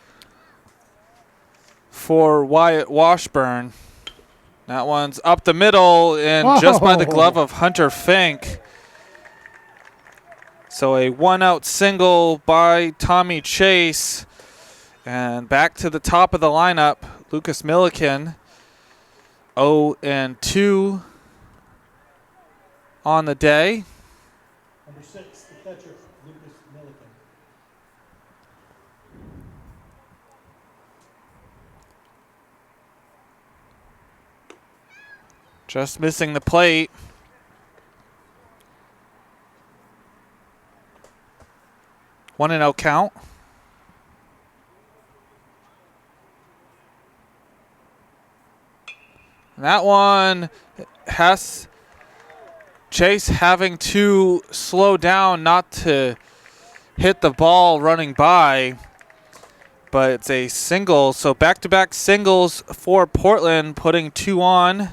for Wyatt Washburn. That one's up the middle and just by the glove of Hunter Fink. So a 1-out single by Tommy Chase. And back to the top of the lineup, Lucas Milliken. 0-2 on the day. Number 6, the catcher, Lucas Milliken. Just missing the plate. One and out count. And that one has Chase having to slow down not to hit the ball running by, but it's a single. So back-to-back singles for Portland, putting 2 on.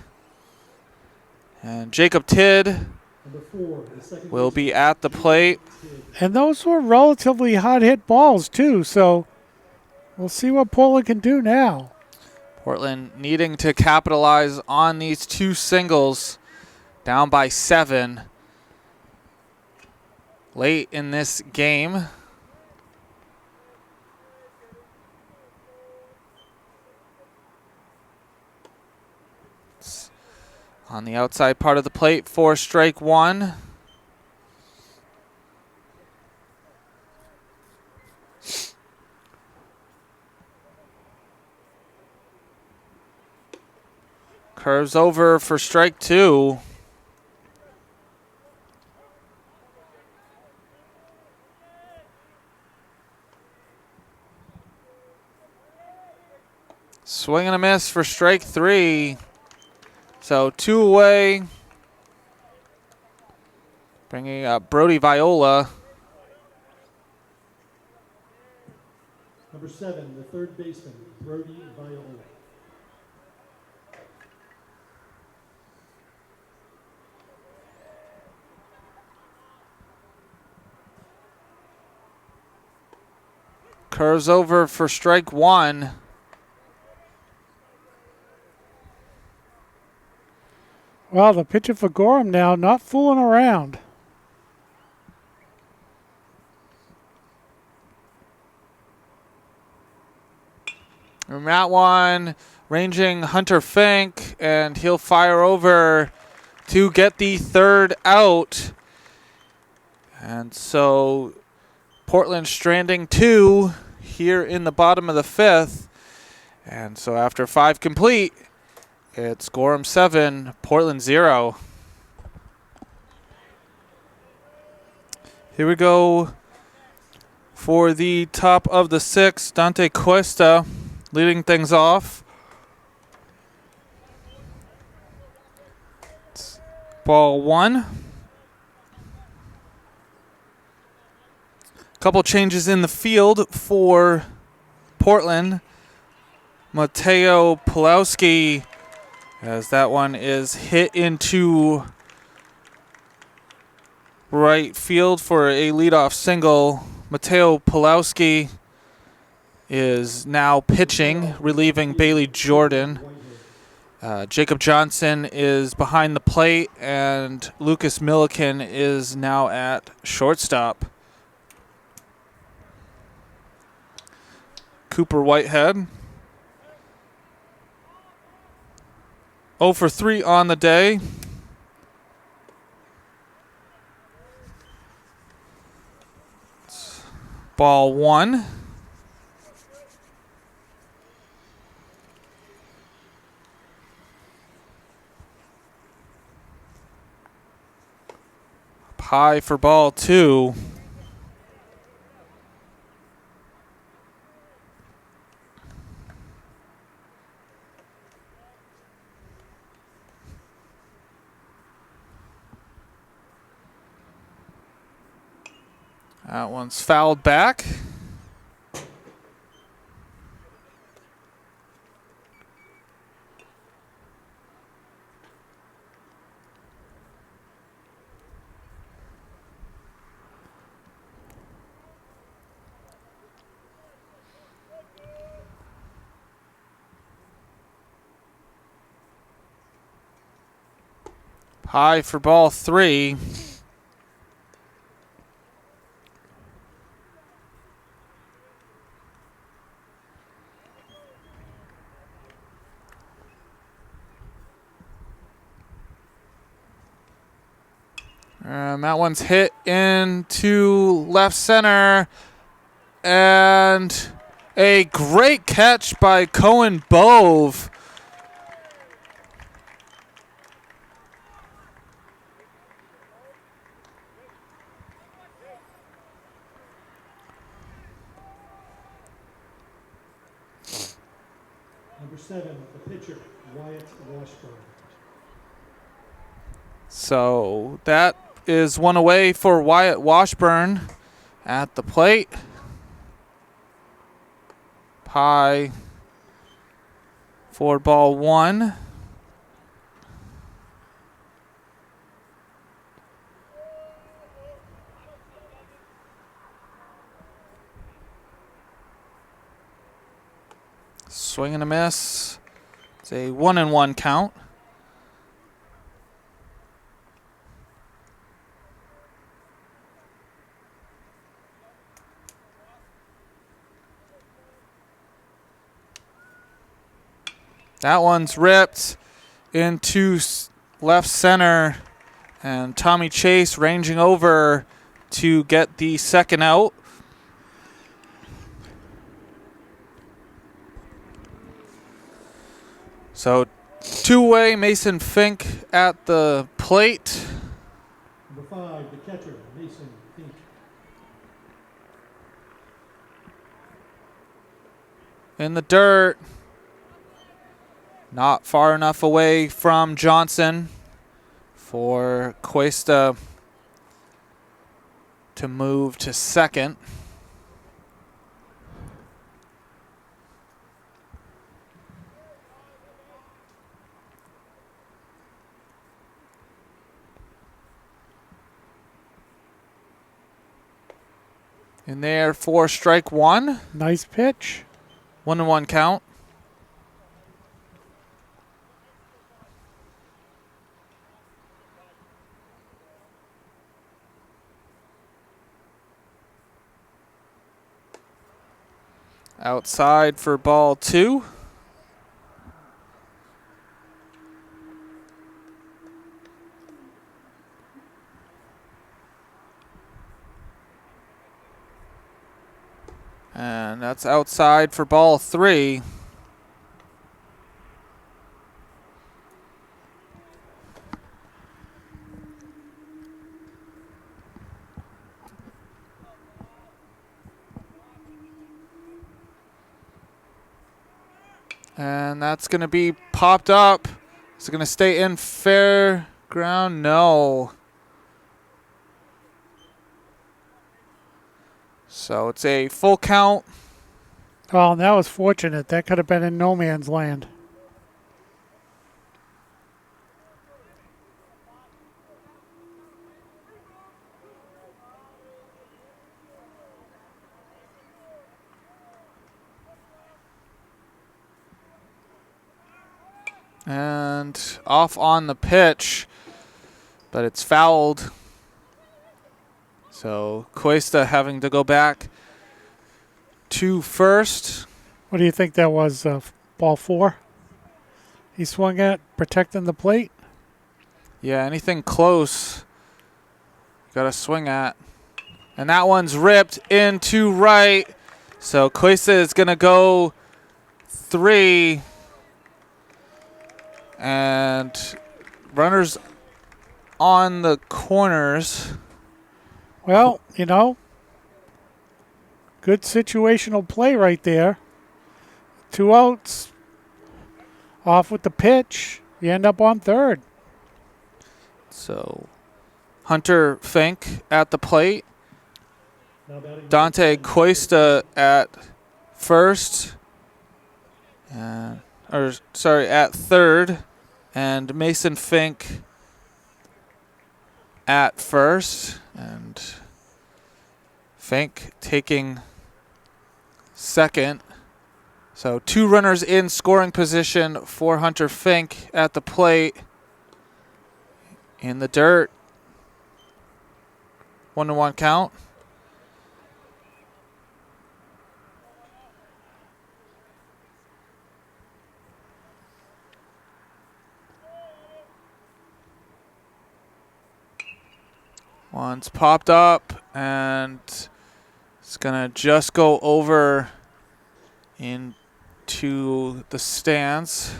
And Jacob Tidd Number 4, the second will baseman, be at the plate. And those were relatively hard hit balls, too. So we'll see what Portland can do now. Portland needing to capitalize on these 2 singles, down by 7 late in this game. It's on the outside part of the plate for strike 1. Curves over for strike 2. Swing and a miss for strike 3. So 2 away. Bringing up Brody Viola. Number 7, the third baseman, Brody Viola. Curves over for strike 1. Well, the pitcher for Gorham now, not fooling around. And that one ranging Hunter Fink, and he'll fire over to get the 3rd out. And so Portland stranding 2 here in the bottom of the 5th. And so after 5 complete, it's Gorham 7, Portland 0. Here we go for the top of the 6th. Dante Cuesta leading things off. It's ball 1. Couple changes in the field for Portland. Mateo Pulowski, as that one is hit into right field for a leadoff single. Mateo Pulowski is now pitching, relieving Bailey Jordan. Jacob Johnson is behind the plate, and Lucas Milliken is now at shortstop. Cooper Whitehead 0 for 3 on the day. It's ball 1. High for ball 2. That one's fouled back. High for ball 3. And that one's hit into left center. And a great catch by Cohen Bove. Number 7, the pitcher, Wyatt Washburn. So that is one away for Wyatt Washburn at the plate. Pie for ball 1. Swing and a miss. It's a 1-1 count. That one's ripped into left center, and Tommy Chase ranging over to get the second out. So two-way Mason Fink at the plate. Number 5, the catcher, Mason Fink. In the dirt. Not far enough away from Johnson for Cuesta to move to second. In there for strike 1. Nice pitch. 1-1 count. Outside for ball 2. And that's outside for ball 3. And that's going to be popped up. Is it going to stay in fair ground? No. So it's a full count. Oh, that was fortunate. That could have been in no man's land. And off on the pitch, but it's fouled. So Cuesta having to go back to first. What do you think that was? Ball 4? He swung at, protecting the plate. Yeah, anything close, got to swing at. And that one's ripped into right. So Cuesta is going to go 3. And runners on the corners. Well, you know, good situational play right there. 2 outs. Off with the pitch. You end up on third. So Hunter Fink at the plate. Now batting Dante Cuesta at first. At third. And Mason Fink at first. And Fink taking second. So 2 runners in scoring position for Hunter Fink at the plate. In the dirt. 1-1 count. One's popped up, and it's going to just go over into the stands.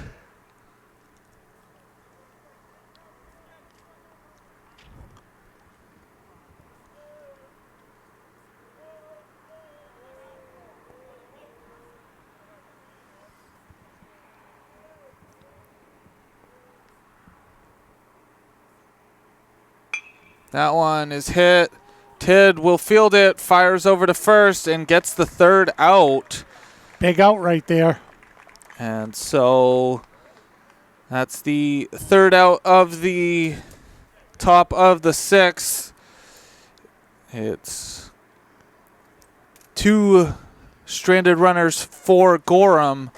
That one is hit. Tid will field it, fires over to first, and gets the third out. Big out right there. And so that's the third out of the top of the sixth. It's 2 stranded runners for Gorham.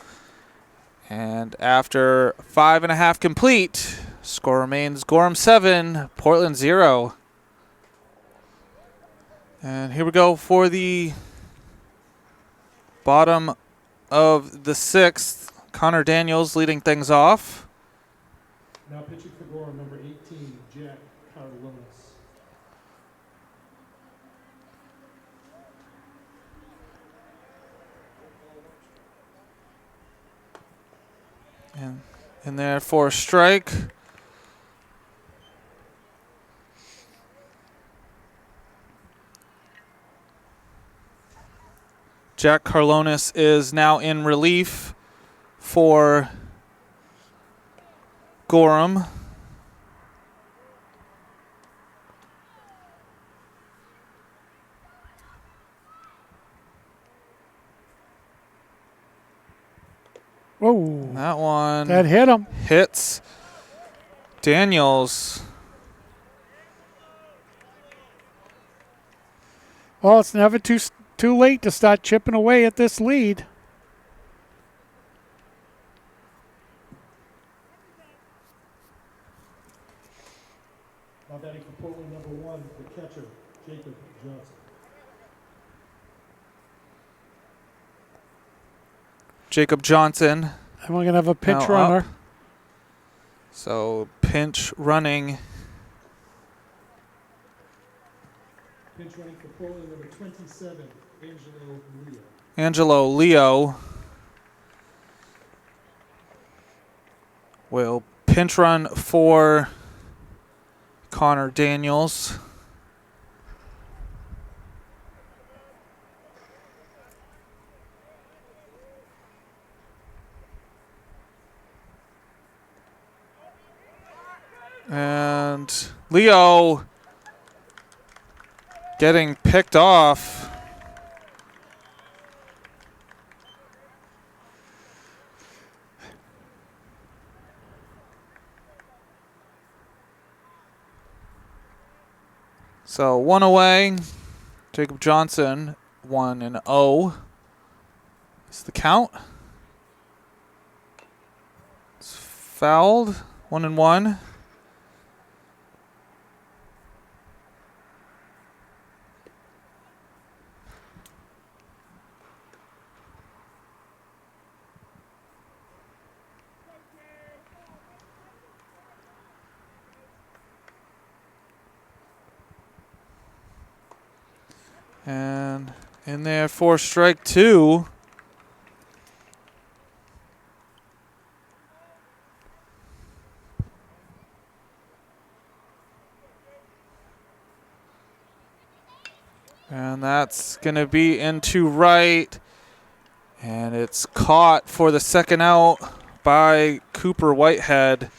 And after 5.5 complete, score remains Gorham 7, Portland 0. And here we go for the bottom of the sixth. Connor Daniels leading things off. Now pitching for Gorham, number 18, Jack Carlonis. And in there for a strike. Jack Carlonis is now in relief for Gorham. Whoa. That one That hit him. hits Daniels. Well, it's never too late to start chipping away at this lead. Now batting for Portland, number 1, the catcher, Jacob Johnson. Jacob Johnson. And we're going to have a pinch Now runner. up. So pinch running. Pinch running for Portland, number 27, Angelo Leo. Angelo Leo will pinch run for Connor Daniels. And Leo getting picked off. So 1 away. Jacob Johnson 1-0. Is the count? It's fouled. 1-1. And in there for strike 2. And that's going to be into right. And it's caught for the second out by Cooper Whitehead.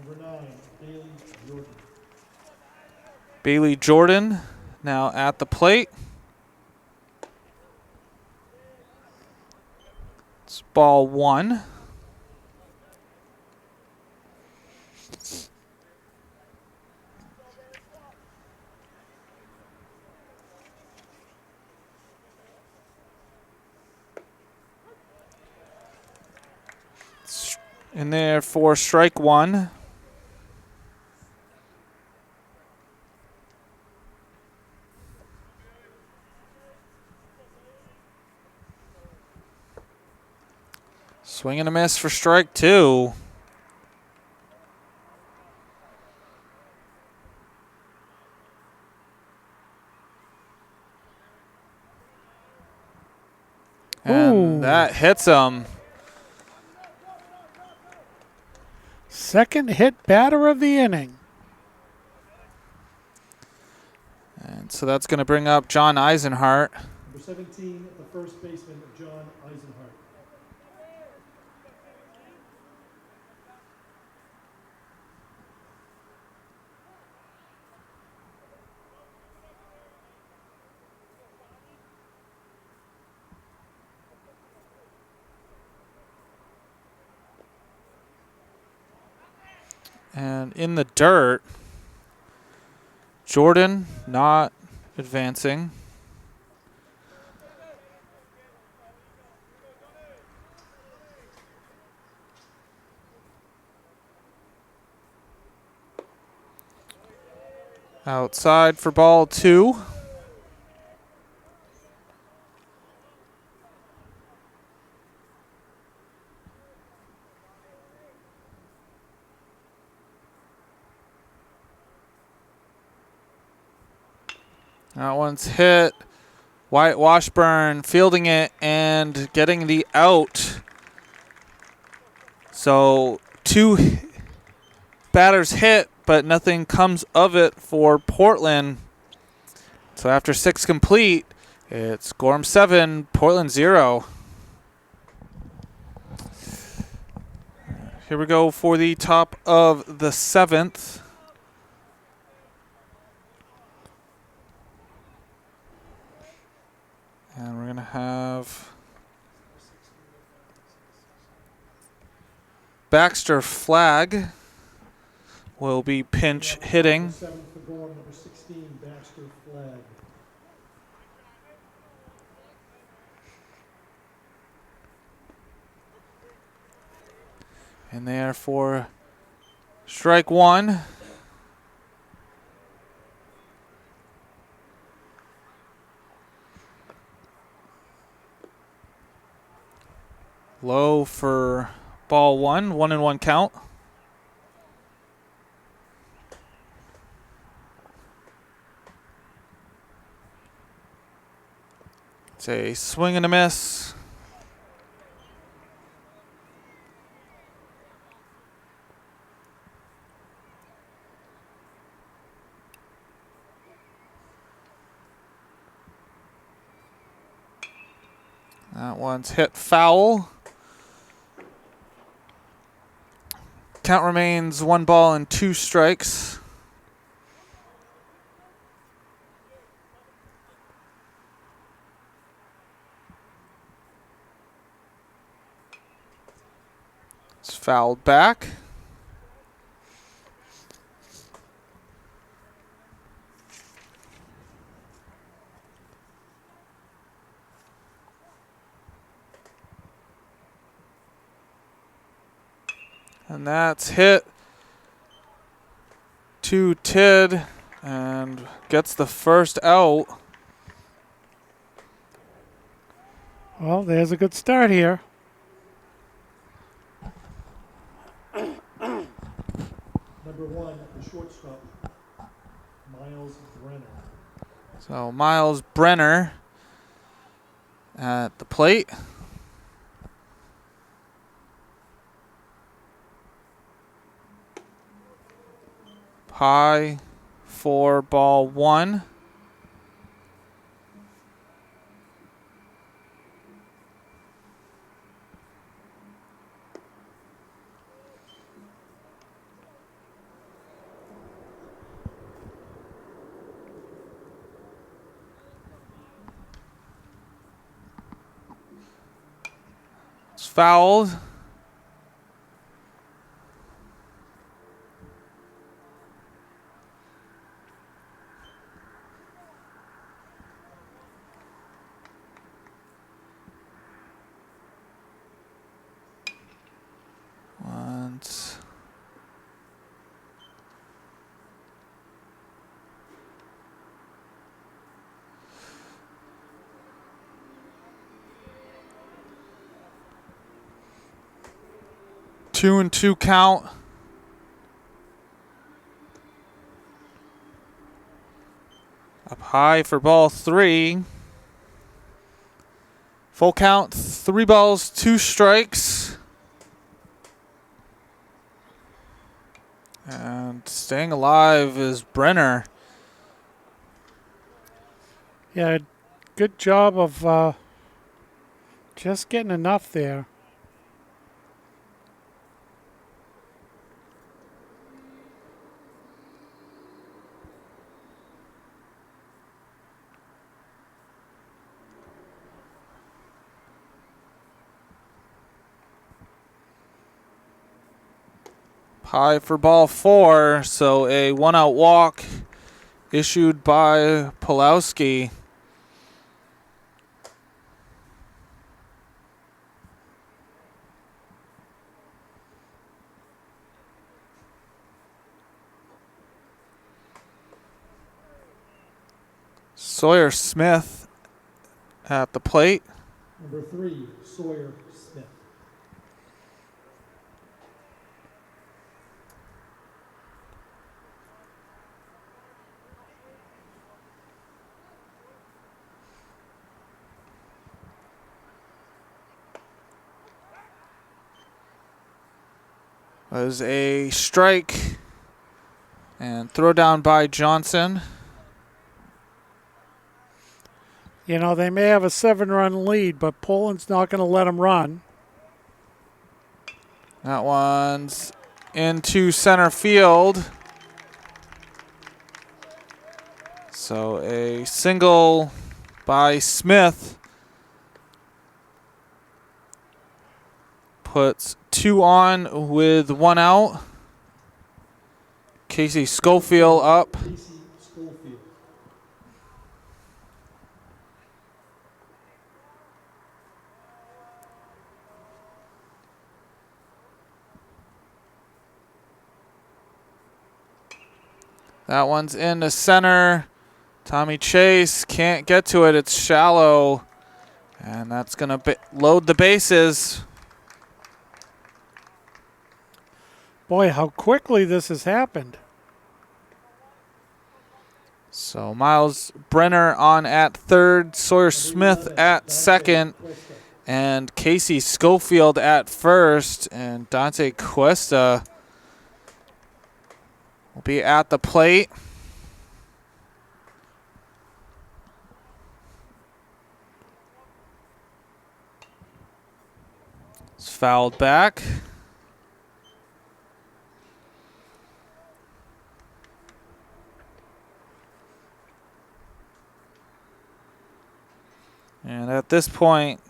Number 9, Bailey Jordan. Bailey Jordan now at the plate. It's ball 1. In there for strike 1. Swing and a miss for strike 2. And Ooh. that hits him. Second hit batter of the inning. And so that's going to bring up John Eisenhart. Number 17, the first baseman, John Eisenhart. And in the dirt, Jordan not advancing. Outside for ball 2. That one's hit. Wyatt Washburn fielding it and getting the out. So 2 batters hit, but nothing comes of it for Portland. So after 6 complete, it's Gorham 7, Portland 0. Here we go for the top of the 7th. And we're going to have Baxter Flag will be pinch hitting. 7 for Gorham, number 16, Baxter Flag. And there for strike 1. Low for ball 1, 1-1 count. It's a swing and a miss. That one's hit foul. Count remains 1 ball and 2 strikes. It's fouled back. And that's hit to Tid and gets the first out. Well, there's a good start here. Number 1, the shortstop, Miles Brenner. So Miles Brenner at the plate. High for ball 1. It's fouled. Once. Two and 2 count. Up high for ball 3. Full count, 3 balls, 2 strikes. And staying alive is Brenner. Yeah, good job of just getting enough there. High for ball 4, so a 1-out walk issued by Pulowski. Sawyer Smith at the plate. Number 3, Sawyer Smith. Was a strike and throw down by Johnson. You know, they may have a 7-run lead, but Poland's not going to let them run. That one's into center field. So a single by Smith puts 2 on with 1 out. Casey Schofield up. Casey Schofield. That one's into center. Tommy Chase can't get to it. It's shallow. And that's going to load the bases. Boy, how quickly this has happened. So Miles Brenner on at third, Sawyer Smith at second, and Casey Schofield at first, and Dante Cuesta will be at the plate. It's fouled back. And at this point,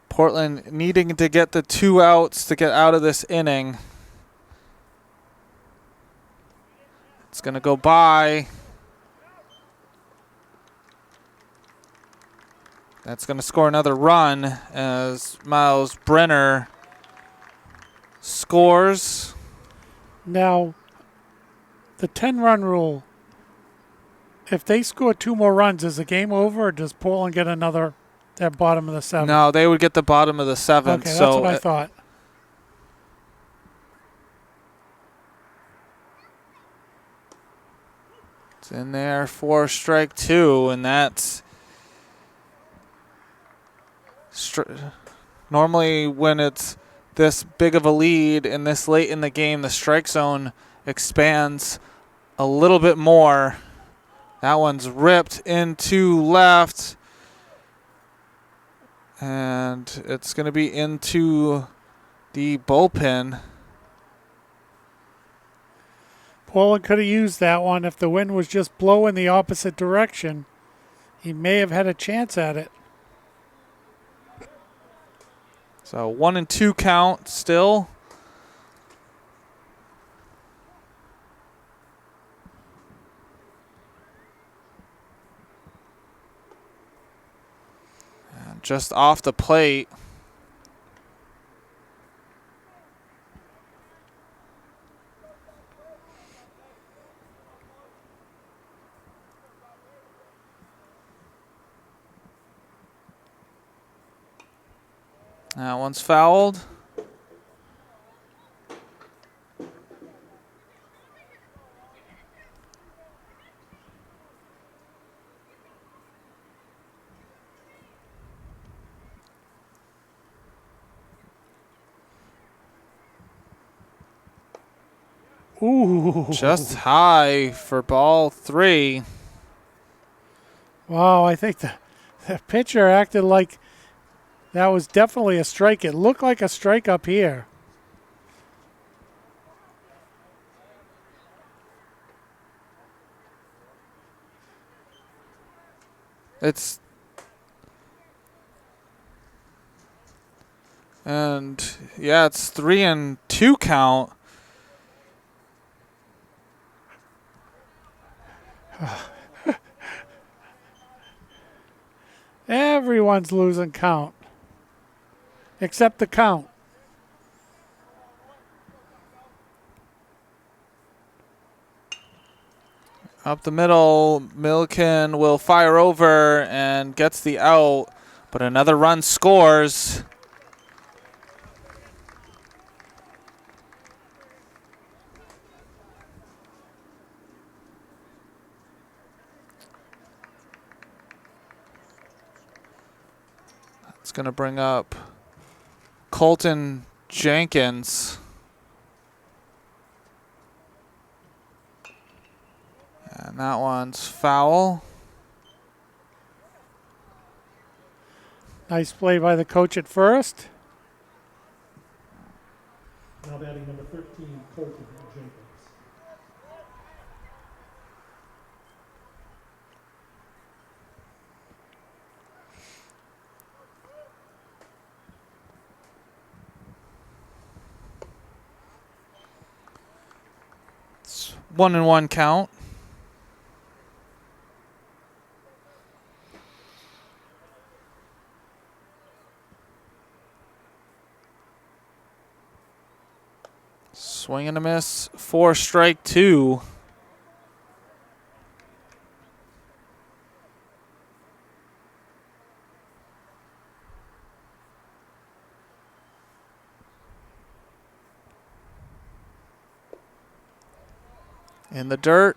Portland needing to get the 2 outs to get out of this inning. It's going to go by. That's going to score another run as Miles Brenner scores. Now, the 10-run rule, if they score 2 more runs, is the game over, or does Portland get another at bottom of the 7th? No, they would get the bottom of the 7th. Okay, that's so what I thought. it's in there for strike 2, and that's normally when it's this big of a lead and this late in the game, the strike zone expands a little bit more. That one's ripped into left, and it's going to be into the bullpen. Portland could have used that one. If the wind was just blowing the opposite direction, he may have had a chance at it. So 1-2 count still. And just off the plate. That one's fouled. Ooh. Just high for ball 3. Wow, I think the pitcher acted like that was definitely a strike. It looked like a strike up here. It's and yeah, it's 3-2 count. Everyone's losing count, except the count. Up the middle, Milliken will fire over and gets the out, but another run scores. It's going to bring up Colton Jenkins. And that one's foul. Nice play by the coach at first. Now batting number 13, Colton Jenkins. It's 1-1 count. Swing and a miss for strike two. In the dirt.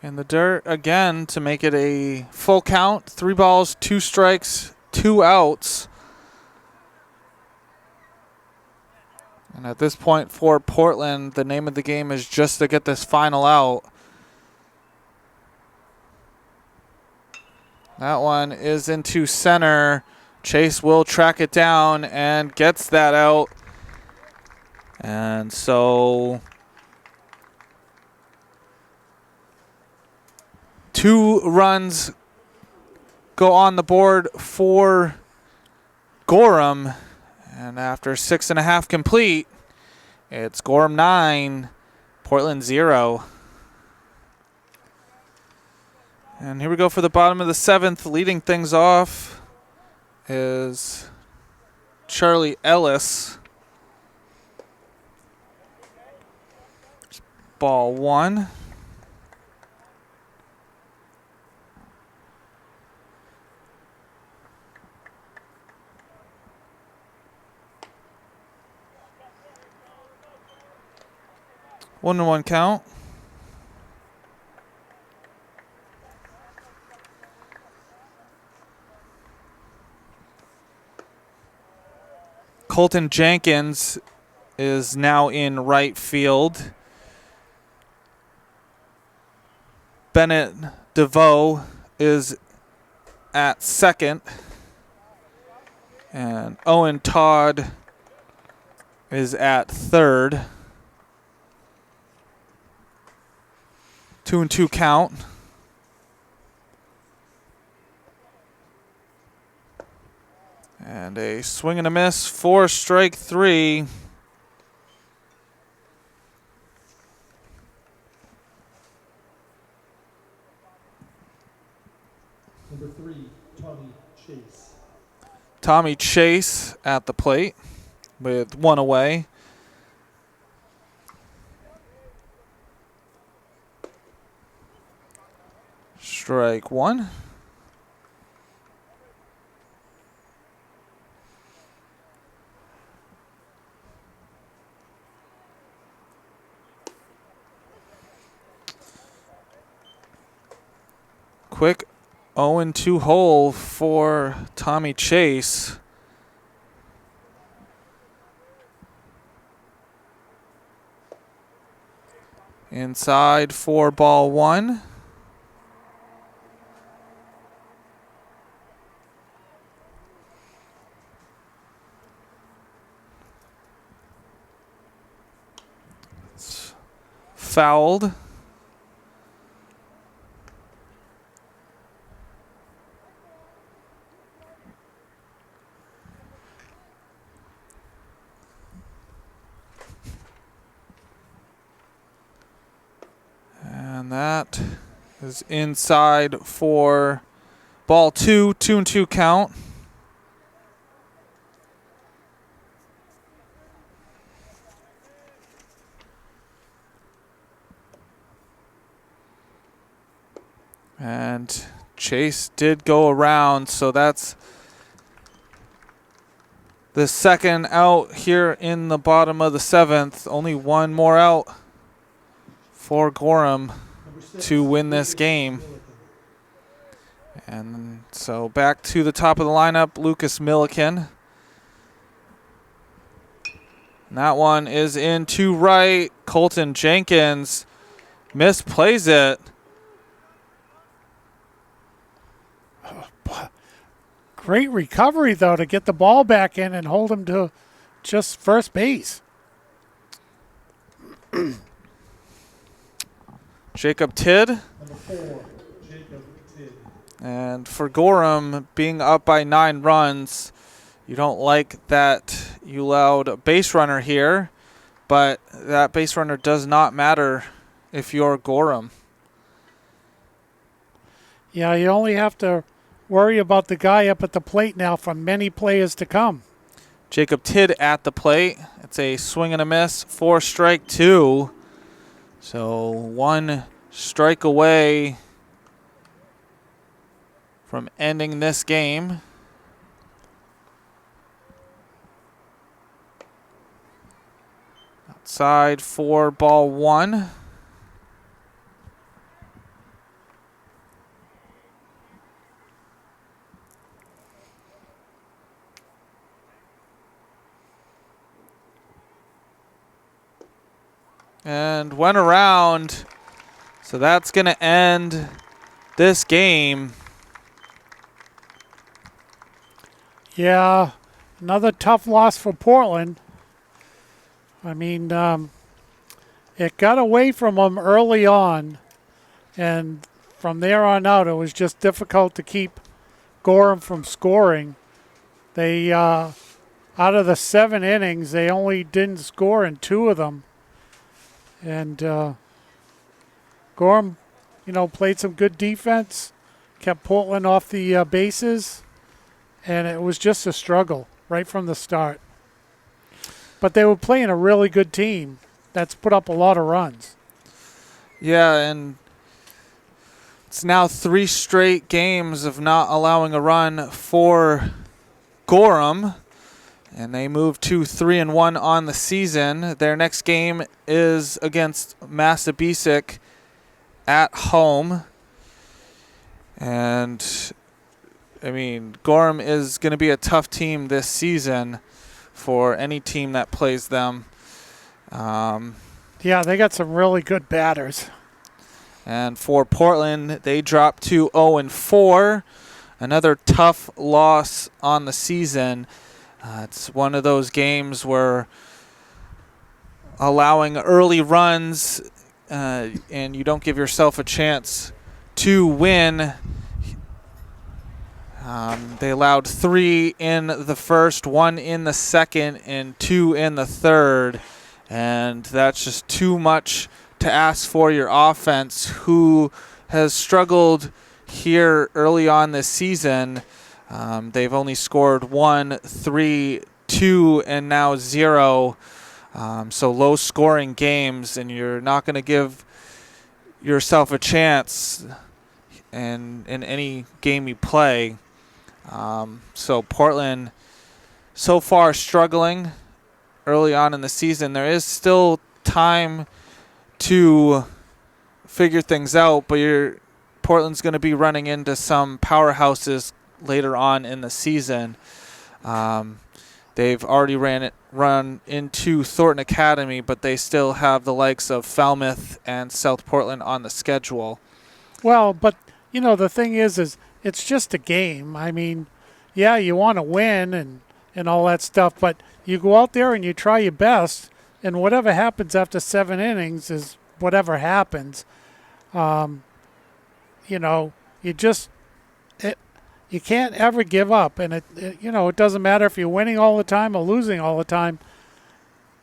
In the dirt again to make it a full count. 3 balls, 2 strikes, 2 outs. And at this point for Portland, the name of the game is just to get this final out. That one is into center. Chase will track it down and gets that out. And so 2 runs go on the board for Gorham. And after 6.5 complete, it's Gorham 9, Portland 0. And here we go for the bottom of the 7th. Leading things off is Charlie Ellis. Ball 1. One and one count. Colton Jenkins is now in right field. Bennett DeVoe is at second. And Owen Todd is at third. 2-2 count. And a swing and a miss for strike 3. Number 3, Tommy Chase. Tommy Chase at the plate with 1 away. Strike 1. quick 0-2 hole for Tommy Chase. Inside for ball 1. It's fouled. And that is inside for ball 2, 2-2 count. And Chase did go around, so that's the second out here in the bottom of the 7th. Only one more out for Gorham to win this game. And so back to the top of the lineup, Lucas Milliken. And that one is in to right. Colton Jenkins misplays it. Great recovery, though, to get the ball back in and hold him to just first base. Jacob Tidd. Number 4, Jacob Tidd. And for Gorham, being up by 9 runs, you don't like that you allowed a base runner here, but that base runner does not matter if you're Gorham. Yeah, you only have to worry about the guy up at the plate now for many players to come. Jacob Tidd at the plate. It's a swing and a miss for strike 2. So 1 strike away from ending this game. Outside for ball 1. And went around. So that's going to end this game. Yeah, another tough loss for Portland. I mean, it got away from them early on, and from there on out, it was just difficult to keep Gorham from scoring. They, out of the 7 innings, they only didn't score in 2 of them. And Gorham, played some good defense, kept Portland off the bases, and it was just a struggle right from the start. But they were playing a really good team that's put up a lot of runs. Yeah, and it's now 3 straight games of not allowing a run for Gorham. And they move to 3-1 on the season. Their next game is against Massabesic at home. And, I mean, Gorham is going to be a tough team this season for any team that plays them. Yeah, they got some really good batters. And for Portland, they dropped to 0-4. Another tough loss on the season. It's one of those games where allowing early runs and you don't give yourself a chance to win. They allowed 3 in the first, 1 in the second, and 2 in the third. And that's just too much to ask for your offense, who has struggled here early on this season. They've only scored 1, 3, 2, and now 0. So low-scoring games, and you're not going to give yourself a chance in any game you play. So Portland, so far, struggling early on in the season. There is still time to figure things out, but Portland's going to be running into some powerhouses later on in the season. They've already run into Thornton Academy, but they still have the likes of Falmouth and South Portland on the schedule. Well, but, the thing is it's just a game. I mean, yeah, you want to win and all that stuff, but you go out there and you try your best, and whatever happens after 7 innings is whatever happens. You can't ever give up, and it doesn't matter if you're winning all the time or losing all the time.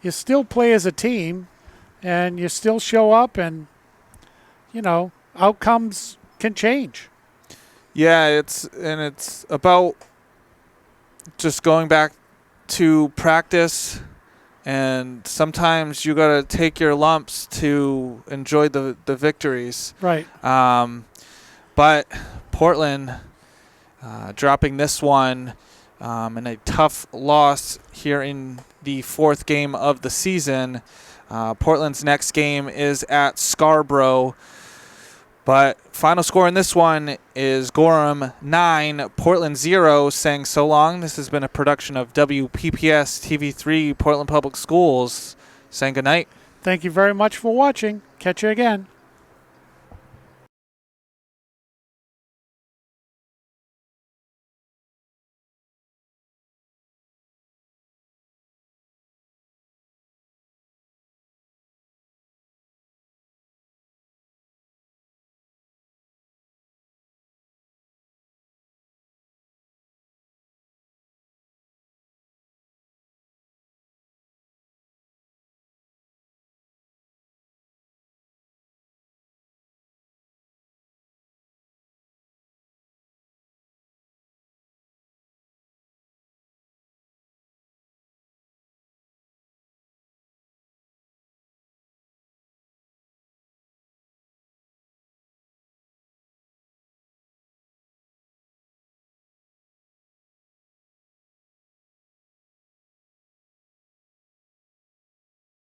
You still play as a team, and you still show up, and outcomes can change. Yeah, it's about just going back to practice, and sometimes you got to take your lumps to enjoy the victories. Right. But Portland dropping this one in a tough loss here in the 4th game of the season. Portland's next game is at Scarborough. But final score in this one is Gorham 9, Portland 0, saying so long. This has been a production of WPPS TV3 Portland Public Schools. Saying good night. Thank you very much for watching. Catch you again.